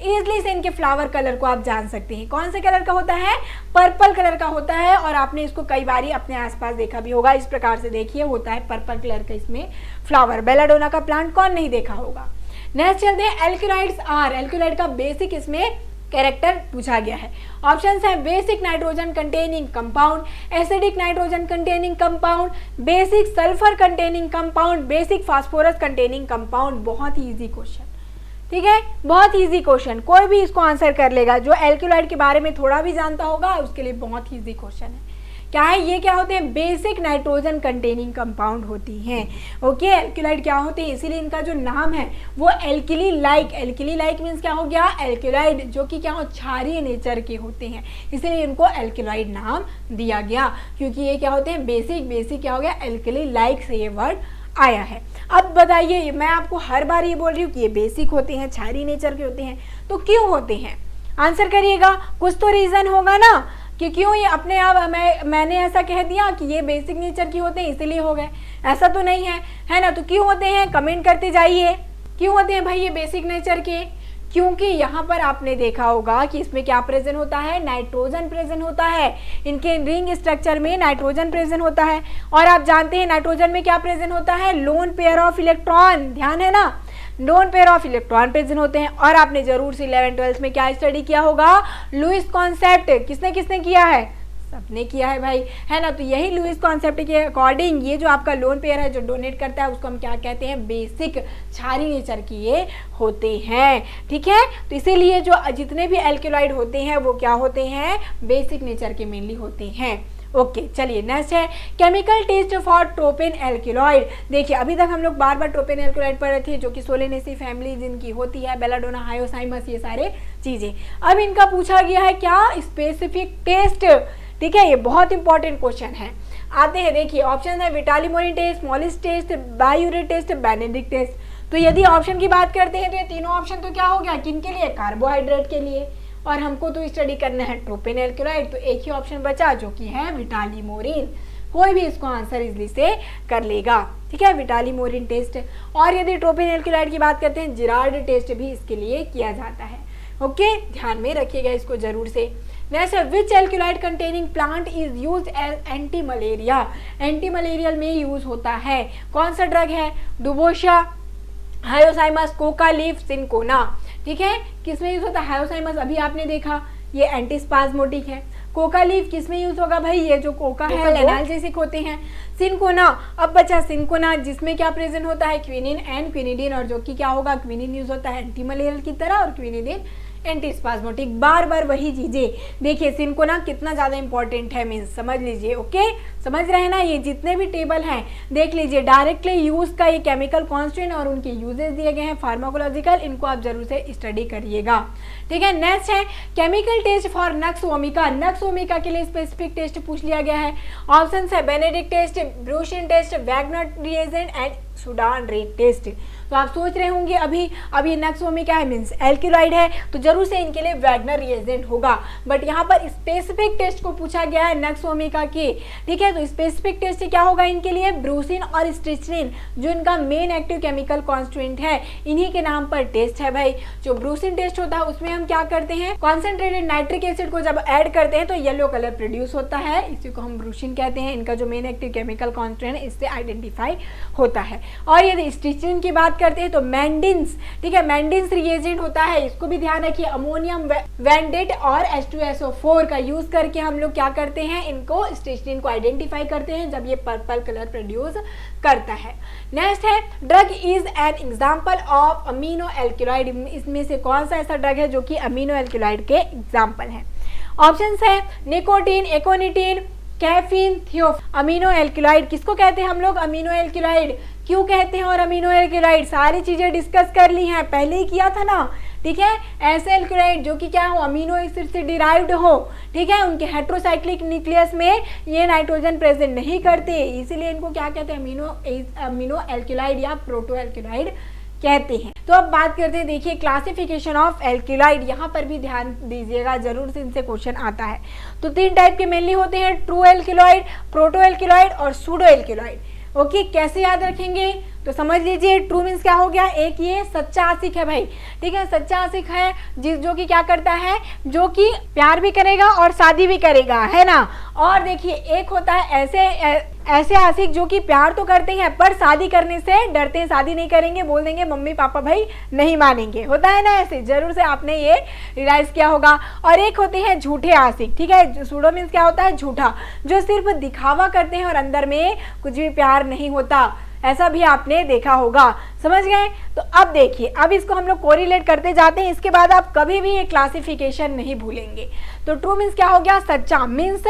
इजली से इनके फ्लावर कलर को आप जान सकते हैं, कौन से कलर का होता है, पर्पल कलर का होता है, और आपने इसको कई बारी अपने आसपास देखा भी होगा, इस प्रकार से देखिए होता है पर्पल कलर का इसमें फ्लावर। बेलाडोना का प्लांट कौन नहीं देखा होगा। नेक्स्ट चलते हैं एल्क्यूलाइड्स आर, एल्क्यूलाइड का बेसिक इसमें कैरेक्टर पूछा गया है। ऑप्शंस है basic nitrogen containing compound, acidic nitrogen containing compound, basic sulphur containing compound, basic phosphorus containing compound. बहुत ही इजी क्वेश्चन, ठीक है, बहुत इजी क्वेश्चन, कोई भी इसको आंसर कर लेगा। जो एल्क्यूलाइड के बारे में थोड़ा भी जानता होगा उसके लिए बहुत ही इजी क्वेश्चन है। क्या है ये, क्या होते हैं, बेसिक नाइट्रोजन कंटेनिंग कंपाउंड होती हैं, ओके। एल्क्यूलाइड क्या होते हैं, इसीलिए इनका जो नाम है वो alkali like, alkali like means क्या हो गया, एल्क्यूलाइड जो कि क्या हो, क्षारीय नेचर के होते हैं, इसलिए इनको एल्क्यूलाइड नाम दिया गया, क्योंकि ये क्या होते हैं, बेसिक क्या हो गया, एल्किली लाइक से ये वर्ड आया है। अब बताइए, मैं आपको हर बार ये बोल रही हूँ कि ये बेसिक होते हैं, क्षारीय नेचर के होते हैं, तो क्यों होते हैं, आंसर करिएगा। कुछ तो रीजन होगा ना कि क्यों ये अपने आप मैंने ऐसा कह दिया कि ये बेसिक नेचर की होते हैं इसलिए हो गए, ऐसा तो नहीं है, है ना। तो क्यों होते हैं, कमेंट करते जाइए, क्यों होते हैं भाई ये बेसिक नेचर के, क्योंकि यहाँ पर आपने देखा होगा कि इसमें क्या प्रेजेंट होता है, नाइट्रोजन प्रेजेंट होता है। इनके रिंग स्ट्रक्चर में नाइट्रोजन प्रेजेंट होता है। और आप जानते हैं नाइट्रोजन में क्या प्रेजेंट होता है, लोन पेयर ऑफ इलेक्ट्रॉन, ध्यान है ना, lone pair of electron present होते हैं। और आपने जरूर से 11th-12th में क्या स्टडी किया होगा, लुईस कॉन्सेप्ट। किसने किसने किया है, सबने किया है भाई, है ना। तो यही लुईस कॉन्सेप्ट के अकॉर्डिंग ये जो आपका लोन पेयर है जो डोनेट करता है उसको हम क्या कहते हैं, बेसिक क्षारीय नेचर की ये होते हैं, ठीक है। तो इसीलिए जो जितने भी एल्केलॉइड होते हैं वो क्या होते हैं, बेसिक नेचर के मेनली होते हैं। ओके चलिए नेक्स्ट है chemical test for tropane alkaloid. देखिए अभी तक हम लोग बार बार ट्रोपेन एल्केलॉइड पढ़ रहे थे जो कि सोलेनेसी फैमिली जिनकी होती है, बेलाडोना, हायोसाइमस, ये सारे चीजें। अब इनका पूछा गया है क्या, स्पेसिफिक टेस्ट, ठीक है। ये बहुत इंपॉर्टेंट क्वेश्चन है। आते हैं देखिए ऑप्शन है Vitali Morin test, Molisch test, biuret test, Benedict test. तो यदि ऑप्शन की बात करते हैं तो ये तीनों ऑप्शन तो क्या हो गया, किन के लिए, कार्बोहाइड्रेट के लिए। और हमको तो स्टडी करना है ट्रोपेन एल्केलॉइड, तो एक ही ऑप्शन बचा जो कि है विटालिमोरिन। कोई भी इसको आंसर इजली से कर लेगा, ठीक है, विटालिमोरिन टेस्ट। और यदि ट्रोपेन एल्केलॉइड की बात करते हैं जिरार्ड टेस्ट भी इसके लिए किया जाता है। ओके ध्यान में रखिएगा इसको जरूर से। नेक्स्ट है which alkaloid containing plant is use as anti malaria. Anti malarial में यूज होता है, कौन सा ड्रग है, duboisia, hyoscyamus, coca leaf, cinchona, ठीक है। किसमें यूज होता है, हायोसाइमस अभी आपने देखा ये एंटीस्पाज्मोटिक है। कोका लीफ किसमें यूज होगा भाई, ये जो कोका है एनाल्जेसिक होते हैं। सिनकोना, अब बचा सिनकोना जिसमें क्या प्रेजेंट होता है, क्विनिन एंड क्विनिडीन, और जो कि क्या होगा, क्विनिन यूज होता है एंटी मलेरियल की तरह और क्विनिडीन एंटीस्पाज्मोटिक। बार बार वही चीजें। देखिए सिनकोना कितना ज्यादा इंपॉर्टेंट है, मीन्स समझ लीजिए। ओके समझ रहे हैं ना, ये जितने भी टेबल हैं देख लीजिए, डायरेक्टली यूज का ये केमिकल कॉन्स्टेंट और उनके यूजेस दिए गए हैं फार्माकोलॉजिकल, इनको आप जरूर से स्टडी करिएगा, ठीक है। नेक्स्ट है केमिकल टेस्ट फॉर नक्स ओमिका। नक्स ओमिका के लिए स्पेसिफिक टेस्ट पूछ लिया गया है। ऑप्शन है Benedict test, brucine test, Wagner reagent and Sudan red test. तो आप सोच रहे होंगे अब ये नक्स ओमिका है मीन्स एल्केलॉइड है, तो जरूर से इनके लिए वैगनर रिएजेंट होगा। बट यहाँ पर स्पेसिफिक टेस्ट को पूछा गया है नक्स ओमिका के, ठीक है। तो स्पेसिफिक टेस्ट क्या होगा इनके लिए, ब्रूसिन और स्ट्रिचनिन जो इनका मेन एक्टिव केमिकल कॉन्स्टिट्यूएंट है, इन्हीं के नाम पर टेस्ट है भाई। जो ब्रूसिन टेस्ट होता है उसमें हम क्या करते हैं, कॉन्सेंट्रेटेड नाइट्रिक एसिड को जब ऐड करते हैं तो येलो कलर प्रोड्यूस होता है, इसी को हम ब्रूसिन कहते हैं। इनका जो मेन एक्टिव केमिकल कॉन्स्टिट्यूएंट इससे आइडेंटिफाई होता है। और यदि स्ट्रिचनिन की बात करते हैं तो मैंडिन्स, ठीक है, मैंडिन्स रिएजेंट होता है, इसको भी ध्यान रखिए। अमोनियम वेंडेट और H2SO4 का यूज करके हम लोग क्या करते हैं, इनको स्ट्रिचनिन को आइडेंटिफाई करते हैं जब ये पर्पल कलर प्रोड्यूस करता है। नेक्स्ट है drug is an example of amino alkaloid. इसमें से कौन सा ऐसा ड्रग है जो कि अमीनो एल्केलॉइड के एग्जाम्पल है। ऑप्शंस है निकोटीन, एकोनिटीन, कैफीन, थियोफ। अमीनो एल्केलॉइड किसको कहते हैं हम लोग, अमीनो एल्केलॉइड क्यों कहते हैं, और अमीनो एल्केलॉइड सारी चीजें डिस्कस कर ली हैं, पहले ही किया था ना, ठीक है। ऐसे एल्केलॉइड जो कि क्या हो, अमीनो एसिड से डिराइव्ड हो, ठीक है, उनके हेट्रोसाइक्लिक न्यूक्लियस में ये नाइट्रोजन प्रेजेंट नहीं करते, इसीलिए इनको क्या कहते हैं, अमीनो एल्केलॉइड या प्रोटो एल्केलॉइड कहते हैं। तो अब बात करते हैं, देखिए क्लासिफिकेशन ऑफ एल्केलॉइड, यहाँ पर भी ध्यान दीजिएगा, जरूर से इनसे क्वेश्चन आता है। तो 3 टाइप के मेनली होते हैं, ट्रू एल्केलॉइड, प्रोटो एल्केलॉइड और सूडो एल्केलॉइड। ओके कैसे याद रखेंगे, तो समझ लीजिए ट्रू मीन्स क्या हो गया, एक ये सच्चा आशिक है भाई, ठीक है, सच्चा आशिक है जो कि क्या करता है, जो कि प्यार भी करेगा और शादी भी करेगा, है ना। और देखिए एक होता है ऐसे आशिक जो कि प्यार तो करते हैं पर शादी करने से डरते हैं, शादी नहीं करेंगे, बोल देंगे मम्मी पापा भाई नहीं मानेंगे, होता है ना ऐसे, जरूर से आपने ये रियलाइज किया होगा। और एक होते हैं झूठे आशिक, ठीक है, सूडो मीन्स क्या होता है, झूठा, जो सिर्फ दिखावा करते हैं और अंदर में कुछ भी प्यार नहीं होता, ऐसा भी आपने देखा होगा, समझ गए। तो अब देखिए, अब इसको हम लोग कोरिलेट करते जाते हैं, इसके बाद आप कभी भी ये क्लासिफिकेशन नहीं भूलेंगे। तो ट्रू मीन्स क्या हो गया, सच्चा मीन्स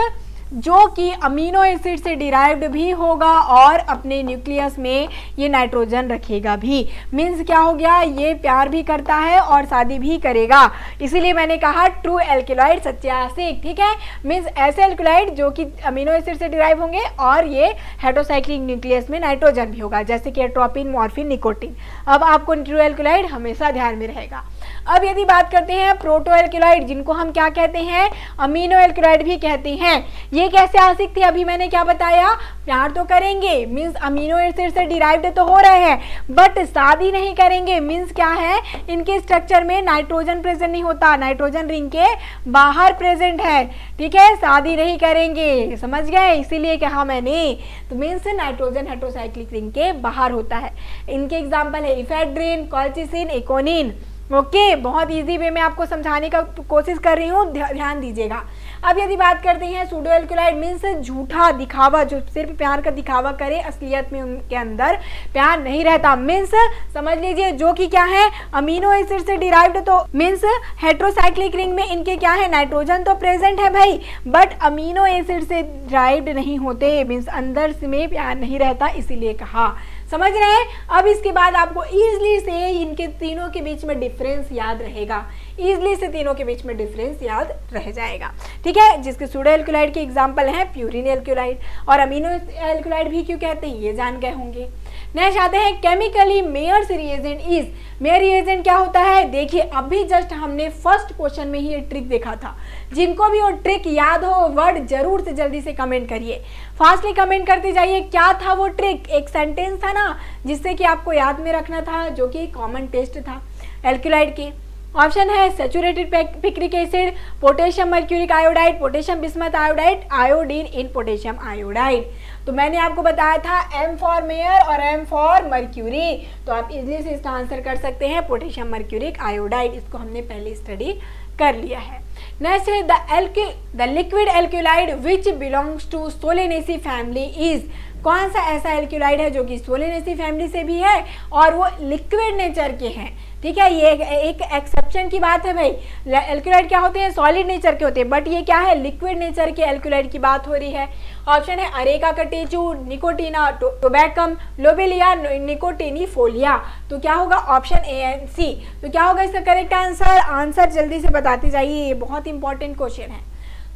जो कि अमीनो एसिड से डिराइव्ड भी होगा और अपने न्यूक्लियस में ये नाइट्रोजन रखेगा भी, मीन्स क्या हो गया, ये प्यार भी करता है और शादी भी करेगा, इसीलिए मैंने कहा ट्रू एल्केलॉइड, सच्चे आशिक, ठीक है। मीन्स ऐसे एल्केलॉइड जो कि अमीनो एसिड से डिराइव होंगे और ये हेट्रोसाइक्लिक न्यूक्लियस में नाइट्रोजन भी होगा, जैसे कि एट्रोपिन, मॉर्फिन, निकोटीन। अब आपको ट्रू एल्केलॉइड हमेशा ध्यान में रहेगा। अब यदि बात करते हैं प्रोटो एल्केलॉइड, जिनको हम क्या कहते हैं, अमीनो एल्केलॉइड भी कहते हैं, ये कैसे आसिक थे, अभी मैंने क्या बताया, प्यार तो करेंगे, मीन्स अमीनो एसिड से डिराइव्ड तो हो रहे हैं, बट शादी नहीं करेंगे, मीन्स क्या है, इनके स्ट्रक्चर में नाइट्रोजन प्रेजेंट नहीं होता, नाइट्रोजन रिंग के बाहर प्रेजेंट है, ठीक है, शादी नहीं करेंगे, समझ गए, इसीलिए कहा मैंने, तो मीन्स नाइट्रोजन हेटेरोसाइक्लिक रिंग के बाहर होता है। इनके एग्जाम्पल है इफेड्रिन, कॉल्चिसिन, एकोनिन। ओके, बहुत इजी वे में आपको समझाने का कोशिश कर रही हूँ, ध्यान दीजिएगा। अब यदि बात करते हैं सूडो एल्केलॉइड, मीन्स झूठा दिखावा, जो सिर्फ प्यार का दिखावा करे, असलियत में उनके अंदर प्यार नहीं रहता, मीन्स समझ लीजिए जो कि क्या है, अमीनो एसिड से डिराइव्ड, तो मीन्स हेटेरोसाइक्लिक रिंग में इनके क्या है, नाइट्रोजन तो प्रेजेंट है भाई, बट अमीनो एसिड से डिराइव्ड नहीं होते, मीन्स अंदर में प्यार नहीं रहता, इसीलिए कहा, समझ रहे हैं। अब इसके बाद आपको इजली से इनके तीनों के बीच में डिफरेंस याद रहेगा, इजली से तीनों के बीच में डिफरेंस याद रह जाएगा, ठीक है, जिसके सूडो एल्केलॉइड के एग्जांपल हैं प्यूरिन एल्केलॉइड, और अमीनो एल्केलॉइड भी क्यों कहते हैं ये जान गए होंगे। नेक्स्ट आते हैं chemically Mayer's reagent is, Mayer reagent क्या होता है, देखिए अभी जस्ट हमने फर्स्ट क्वेश्चन में ही ये ट्रिक देखा था, जिनको भी वो ट्रिक याद हो वर्ड जरूर से जल्दी से कमेंट करिए, फास्टली कमेंट करते जाइए, क्या था वो ट्रिक, एक सेंटेंस था ना जिससे कि आपको याद में रखना था, जो कि कॉमन टेस्ट था एल्केलॉइड के। ऑप्शन है saturated picric acid, potassium mercuric iodide, potassium bismuth iodide, iodine इन पोटेशियम आयोडाइड। तो मैंने आपको बताया था एम फॉर मेयर और एम फॉर मर्क्यूरी, तो आप इजीली से इसका आंसर कर सकते हैं पोटेशियम मर्क्यूरिक आयोडाइड, इसको हमने पहले स्टडी कर लिया है। नेक्स्ट है the liquid alkaloid which belongs to Solanaceae family is, कौन सा ऐसा एल्केलॉइड है जो कि सोलेनेसी फैमिली से भी है और वो लिक्विड नेचर के हैं, ठीक है, ये एक एक्सेप्शन की बात है भाई, एल्केलॉइड क्या होते हैं, सॉलिड नेचर के होते हैं, बट ये क्या है, लिक्विड नेचर के एल्केलॉइड की बात हो रही है। ऑप्शन है अरेका कटेचू, निकोटीना, टोबैकम, लोबेलिया, निकोटिनिफोलिया, तो क्या होगा, ऑप्शन ए एंड सी। तो क्या होगा इसका करेक्ट आंसर, आंसर जल्दी से बताते जाइए, ये बहुत इंपॉर्टेंट क्वेश्चन है।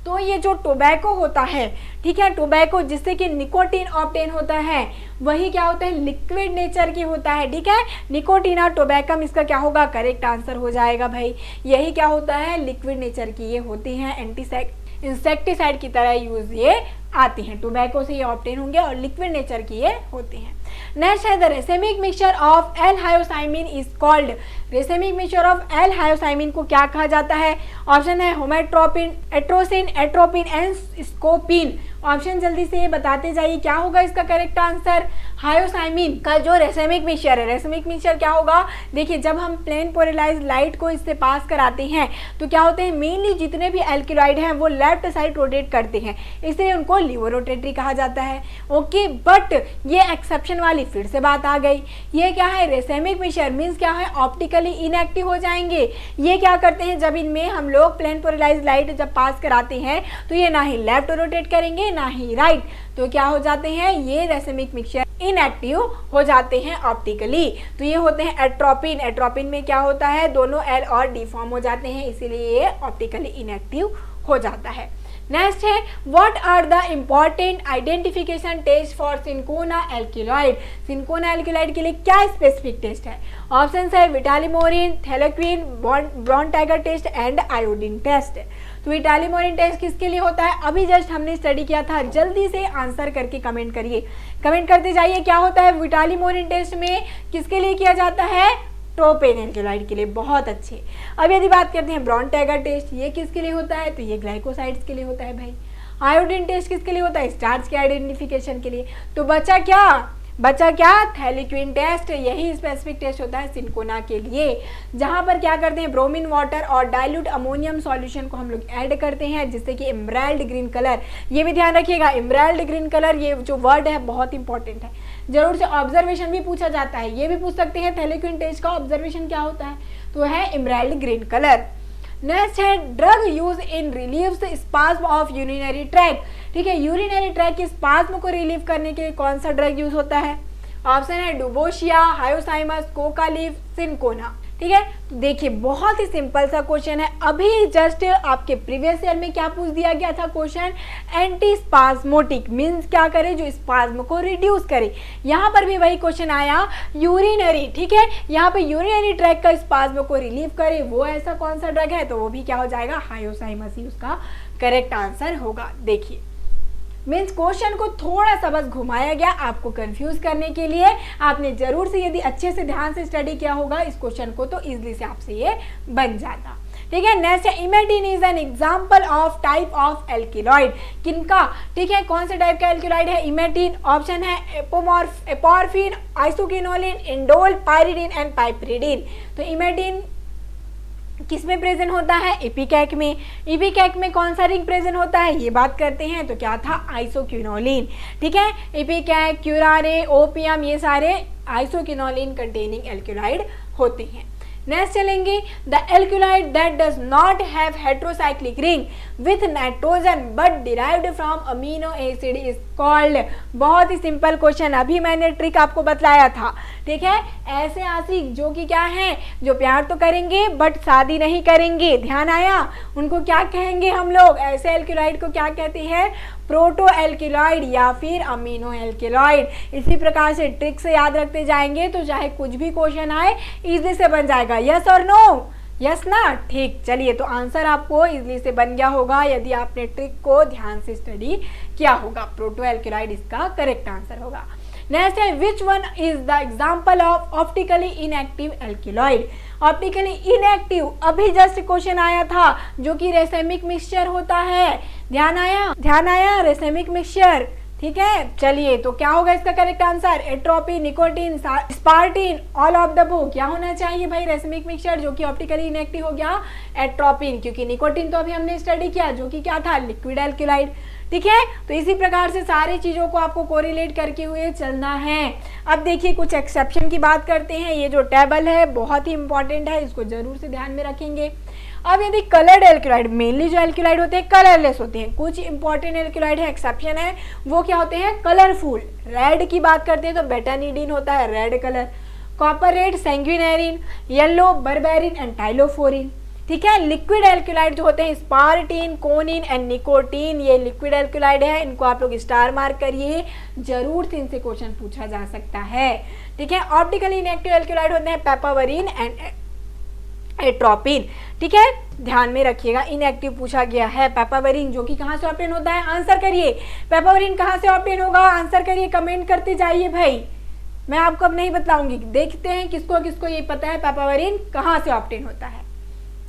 तो ये जो टोबैको होता है, ठीक है, टोबैको जिससे कि निकोटीन ऑब्टेन होता है, वही क्या होता है, लिक्विड नेचर की होता है, ठीक है, निकोटीना टोबैकम इसका क्या होगा, करेक्ट आंसर हो जाएगा भाई, यही क्या होता है, लिक्विड नेचर की ये होती हैं, इंसेक्टिसाइड की तरह यूज ये आती हैं, टोबैको से ये ऑब्टेन होंगे और लिक्विड नेचर की ये होती हैं। नेक्स्ट है the racemic mixture of L हायोसाइमिन is called, racemic mixture of L हायोसाइमिन को क्या कहा जाता है। ऑप्शन है होमेट्रोपिन, एट्रोसिन, एट्रोपिन एंड स्कोपिन। ऑप्शन जल्दी से बताते जाइए, क्या होगा इसका करेक्ट आंसर। हायोसाइमिन का जो रेसेमिक मिक्सचर है, रेसेमिक मिक्सचर क्या होगा, देखिए जब हम प्लेन पोलराइज लाइट को इससे पास कराते हैं तो क्या होते हैं, मेनली जितने भी एल्केलॉइड हैं वो लेफ्ट साइड रोटेट करते हैं, इसलिए उनको लिवोरोटेटरी कहा जाता है। ओके, बट ये एक्सेप्शन वाली फिर से बात आ गई, ये क्या है, रेसेमिक मिक्सचर मीन्स क्या है, ऑप्टिकली इनएक्टिव हो जाएंगे। ये क्या करते हैं, जब इनमें हम लोग प्लेन पोलराइज लाइट जब पास कराते हैं तो ये ना ही लेफ्ट रोटेट करेंगे ना ही राइट, तो क्या हो जाते हैं, ये रेसेमिक मिक्सचर इनएक्टिव हो जाते हैं ऑप्टिकली। तो ये होते हैं एट्रोपिन, एट्रोपिन में क्या होता है, दोनों एल और डी फॉर्म हो जाते हैं, इसीलिए ये ऑप्टिकली इनएक्टिव हो जाता है। नेक्स्ट है what are the important identification test for cinchona alkaloid, cinchona alkaloid के लिए क्या स्पेसिफिक टेस्ट है। ऑप्शन है Vitali Morin, thalleioquin, brown tiger test and iodine test. तो विटालिमोरिन टेस्ट किसके लिए होता है, अभी जस्ट हमने स्टडी किया था, जल्दी से आंसर करके कमेंट करिए, कमेंट करते जाइए, क्या होता है विटालिमोरिन टेस्ट में, किसके लिए किया जाता है, ट्रोपेन एल्केलॉइड के लिए, बहुत अच्छे। अब यदि बात करते हैं ब्रॉन टाइगर टेस्ट, ये किसके लिए होता है, तो ये ग्लाइकोसाइड्स के लिए होता है भाई। आयोडीन टेस्ट किसके लिए होता है, स्टार्च के आइडेंटिफिकेशन के लिए। तो बचा क्या, थैलेक्विन टेस्ट, यही स्पेसिफिक टेस्ट होता है सिंकोना के लिए, जहां पर क्या करते हैं, ब्रोमीन वाटर और डाइल्यूट अमोनियम सॉल्यूशन को हम लोग ऐड करते हैं, जिससे कि एमराल्ड ग्रीन कलर, ये भी ध्यान रखिएगा, एमराल्ड ग्रीन कलर ये जो वर्ड है बहुत इंपॉर्टेंट है, जरूर से ऑब्जर्वेशन भी पूछा जाता है, ये भी पूछ सकते हैं थैलेक्विन टेस्ट का ऑब्जर्वेशन क्या होता है, तो है एमराल्ड ग्रीन कलर। नेक्स्ट है drug use in relieves spasm of urinary track, ठीक है, यूरिनरी ट्रैक के स्पाज्म को रिलीव करने के लिए कौन सा ड्रग यूज होता है। ऑप्शन है डुबोशिया, हायोसाइमस, कोकालीफ, सिंकोना। ठीक है, तो देखिए बहुत ही सिंपल सा क्वेश्चन है। अभी जस्ट आपके प्रीवियस ईयर में क्या पूछ दिया गया था क्वेश्चन, एंटी स्पाज्मोटिक मीन्स क्या करे, जो स्पाज्म को रिड्यूस करे। यहाँ पर भी वही क्वेश्चन आया, यूरिनरी, ठीक है, यहाँ पे यूरिनरी ट्रैक का स्पाज्म को रिलीव करे, वो ऐसा कौन सा ड्रग है, तो वो भी क्या हो जाएगा, हायोसाइमस उसका करेक्ट आंसर होगा। देखिए मीन्स क्वेश्चन को थोड़ा सा बस घुमाया गया आपको कंफ्यूज करने के लिए। आपने जरूर से यदि अच्छे से ध्यान से स्टडी किया होगा इस क्वेश्चन को तो इजीली से आपसे ये बन जाता। ठीक है, नेक्स्ट है emetine is an example of type of alkaloid, किनका, ठीक है, कौन से टाइप का एल्किलॉइड है इमेटिन। ऑप्शन है एपोरफिन, आइसोक्विनोलिन, इंडोल, पाइरिडिन एंड पाइपरिडिन। तो इमेटिन किस में प्रेजेंट होता है, इपिकैक में। इपिकैक में कौन सा रिंग प्रेजेंट होता है ये बात करते हैं, तो क्या था, आइसोक्विनोलिन। ठीक है, इपिकैक, क्यूरारे, ओपियम, ये सारे आइसोक्विनोलिन कंटेनिंग एल्किलॉइड होते हैं। नेक्स्ट चलेंगे, the alkaloid that does not have heterocyclic ring with nitrogen but derived from amino acid is called. बहुत ही सिंपल क्वेश्चन, अभी मैंने ट्रिक आपको बतलाया था। ठीक है, ऐसे आशिक जो कि क्या है, जो प्यार तो करेंगे बट शादी नहीं करेंगे, ध्यान आया, उनको क्या कहेंगे हम लोग, ऐसे एल्किलॉइड को क्या कहते हैं, प्रोटो एल्किलॉइड या फिर अमीनो एल्किलॉइड। इसी प्रकार से ट्रिक से याद रखते जाएंगे तो चाहे कुछ भी क्वेश्चन आए इजी से बन जाएगा। यस और नो, यस ना, ठीक। चलिए, तो आंसर आपको इजीली से बन गया होगा यदि आपने ट्रिक को ध्यान से स्टडी किया होगा। प्रोटो एल्किलॉइड इसका करेक्ट आंसर होगा। नेक्स्ट है, which one is the example of optically inactive alkaloid. Optically inactive अभी जस्ट क्वेश्चन आया था, जो कि रेसेमिक मिक्सचर होता है। ध्यान आया, रेसेमिक मिक्सचर। ठीक है, चलिए, तो क्या होगा इसका correct answer, atropine, nicotine, sparteine, all of the above. क्या होना चाहिए भाई, रेसेमिक मिक्सचर जो कि ऑप्टिकली इनएक्टिव हो गया, एट्रोपिन, क्योंकि निकोटीन तो अभी हमने स्टडी किया जो कि क्या था, लिक्विड एल्किलाइड। ठीक है, तो इसी प्रकार से सारी चीजों को आपको कोरिलेट करके हुए चलना है। अब देखिए कुछ एक्सेप्शन की बात करते हैं। ये जो टेबल है बहुत ही इंपॉर्टेंट है, इसको जरूर से ध्यान में रखेंगे। अब यदि कलर्ड एल्किलाइड, मेनली जो एल्किलाइड होते हैं कलरलेस होते हैं, कुछ इंपॉर्टेंट एल्किलाइड है, एक्सेप्शन है, वो क्या होते हैं, कलरफुल। रेड की बात करते हैं तो बेटानिडीन होता है red colour, copper red, sanguinarine, yellow, berberine and tylophorine. ठीक है, लिक्विड एल्किलाइड जो होते हैं स्पार्टिन, कोनिन एंड निकोटीन, ये लिक्विड एल्किलाइड है, इनको आप लोग स्टार मार्क करिए, जरूर से इनसे क्वेश्चन पूछा जा सकता है। ठीक है, ऑप्टिकली इनएक्टिव एल्किलाइड होते हैं पेपावरिन एंड एट्रोपिन। ठीक है, ध्यान में रखिएगा, इनएक्टिव पूछा गया है पेपावरिन, जो कि कहाँ से ऑप्टेन होता है, आंसर करिए, पेपावरिन कहाँ से ऑप्टेन होगा, आंसर करिए, कमेंट करते जाइए भाई, मैं आपको अब नहीं बताऊंगी, देखते हैं किसको किसको ये पता है पेपावरिन कहाँ से ऑप्टेन होता है।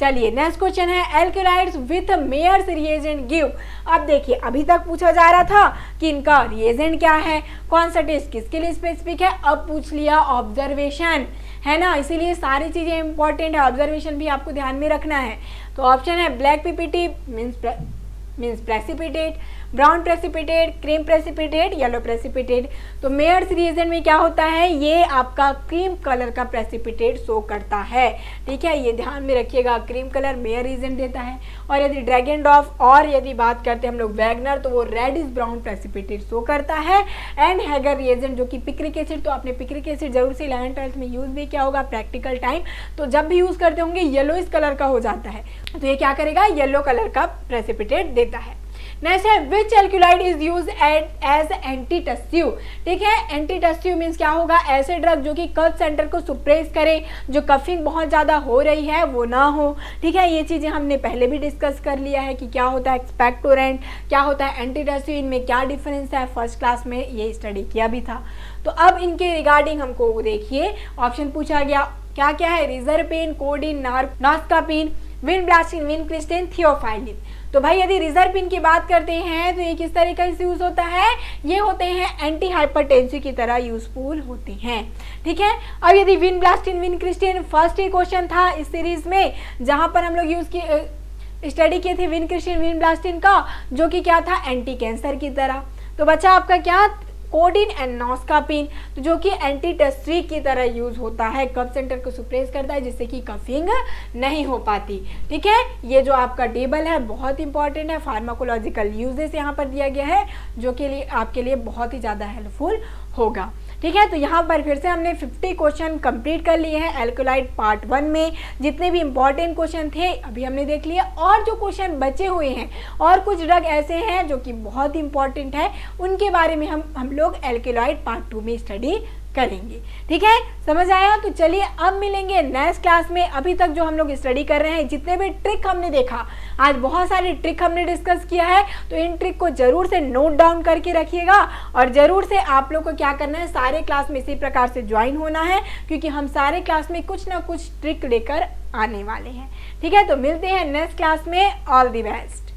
चलिए, नेक्स्ट क्वेश्चन है, एल्किलाइड्स विथ मेयर्स रिएजेंट गिव। अब देखिए, अभी तक पूछा जा रहा था कि इनका रिएजेंट क्या है, कौन सा टेस्ट किसके लिए स्पेसिफिक है, अब पूछ लिया ऑब्जर्वेशन, है ना, इसीलिए सारी चीजें इंपॉर्टेंट है, ऑब्जर्वेशन भी आपको ध्यान में रखना है। तो ऑप्शन है black PPT means precipitate, brown precipitate, cream precipitate, yellow precipitate. तो मेयर्स रिएजेंट में क्या होता है, ये आपका क्रीम कलर का प्रेसिपिटेट शो करता है। ठीक है, ये ध्यान में रखिएगा, क्रीम कलर मेयर रिएजेंट देता है। और यदि ड्रैगनडॉफ और यदि बात करते हैं हम लोग वैगनर, तो वो red is brown precipitate show करता है। एंड हैगर रिएजेंट जो कि पिक्रिक एसिड, तो आपने पिक्रिक एसिड जरूर से 11th 12th में यूज भी किया होगा प्रैक्टिकल टाइम, तो जब भी यूज करते होंगे येलो इस कलर का हो जाता है, तो ये क्या करेगा, येलो कलर का प्रेसिपिटेट देता है। नेक्स्ट है, विच एल्किलाइड इज यूज एज एंटीटस्यू। ठीक है, एंटीटस्यू मीन्स क्या होगा, ऐसे ड्रग जो कि कफ सेंटर को सुप्रेस करे, जो कफिंग बहुत ज़्यादा हो रही है वो ना हो। ठीक है, ये चीज़ें हमने पहले भी डिस्कस कर लिया है कि क्या होता है एक्सपेक्टोरेंट, क्या होता है एंटीटस्यू, इनमें क्या डिफरेंस है, फर्स्ट क्लास में ये स्टडी किया भी था। तो अब इनके रिगार्डिंग हमको देखिए ऑप्शन पूछा गया, क्या क्या है, reserpine, codeine, noscapine, vinblastine, vincristine, theophylline. तो भाई यदि रिजर्पिन की बात करते हैं तो ये किस तरीके से यूज होता है, ये होते हैं एंटी हाइपरटेंसिव की तरह यूजफुल होते हैं। ठीक है, अब यदि विनब्लास्टिन, विनक्रिस्टिन फर्स्ट ही क्वेश्चन था इस सीरीज में जहां पर हम लोग यूज किए स्टडी किए थे विनक्रिस्टिन, विनब्लास्टिन का, जो कि क्या था, एंटी कैंसर की तरह। तो बचा आपका क्या, कोडिन एंड नॉस्कापिन, तो जो कि एंटीटस्ट्रिक की तरह यूज होता है, कफ सेंटर को सुप्रेस करता है जिससे कि कफिंग नहीं हो पाती। ठीक है, ये जो आपका टेबल है बहुत इंपॉर्टेंट है, फार्माकोलॉजिकल यूजेस यहाँ पर दिया गया है, जो के लिए आपके लिए बहुत ही ज़्यादा हेल्पफुल होगा। ठीक है, तो यहाँ पर फिर से हमने 50 क्वेश्चन कंप्लीट कर लिए हैं एल्कोलाइट पार्ट 1 में। जितने भी इंपॉर्टेंट क्वेश्चन थे अभी हमने देख लिया, और जो क्वेश्चन बचे हुए हैं और कुछ ड्रग ऐसे हैं जो कि बहुत इंपॉर्टेंट है, उनके बारे में हम लोग एल्कोलाइट पार्ट 2 में स्टडी करेंगे। ठीक है, समझ आया? तो चलिए अब मिलेंगे नेक्स्ट क्लास में। अभी तक जो हम लोग स्टडी कर रहे हैं, जितने भी ट्रिक हमने देखा, आज बहुत सारी ट्रिक हमने डिस्कस किया है, तो इन ट्रिक को जरूर से नोट डाउन करके रखिएगा और जरूर से आप लोग को क्या करना है, सारे क्लास में इसी प्रकार से ज्वाइन होना है, क्योंकि हम सारे क्लास में कुछ ना कुछ ट्रिक लेकर आने वाले हैं। ठीक है, तो मिलते हैं नेक्स्ट क्लास में। All the best.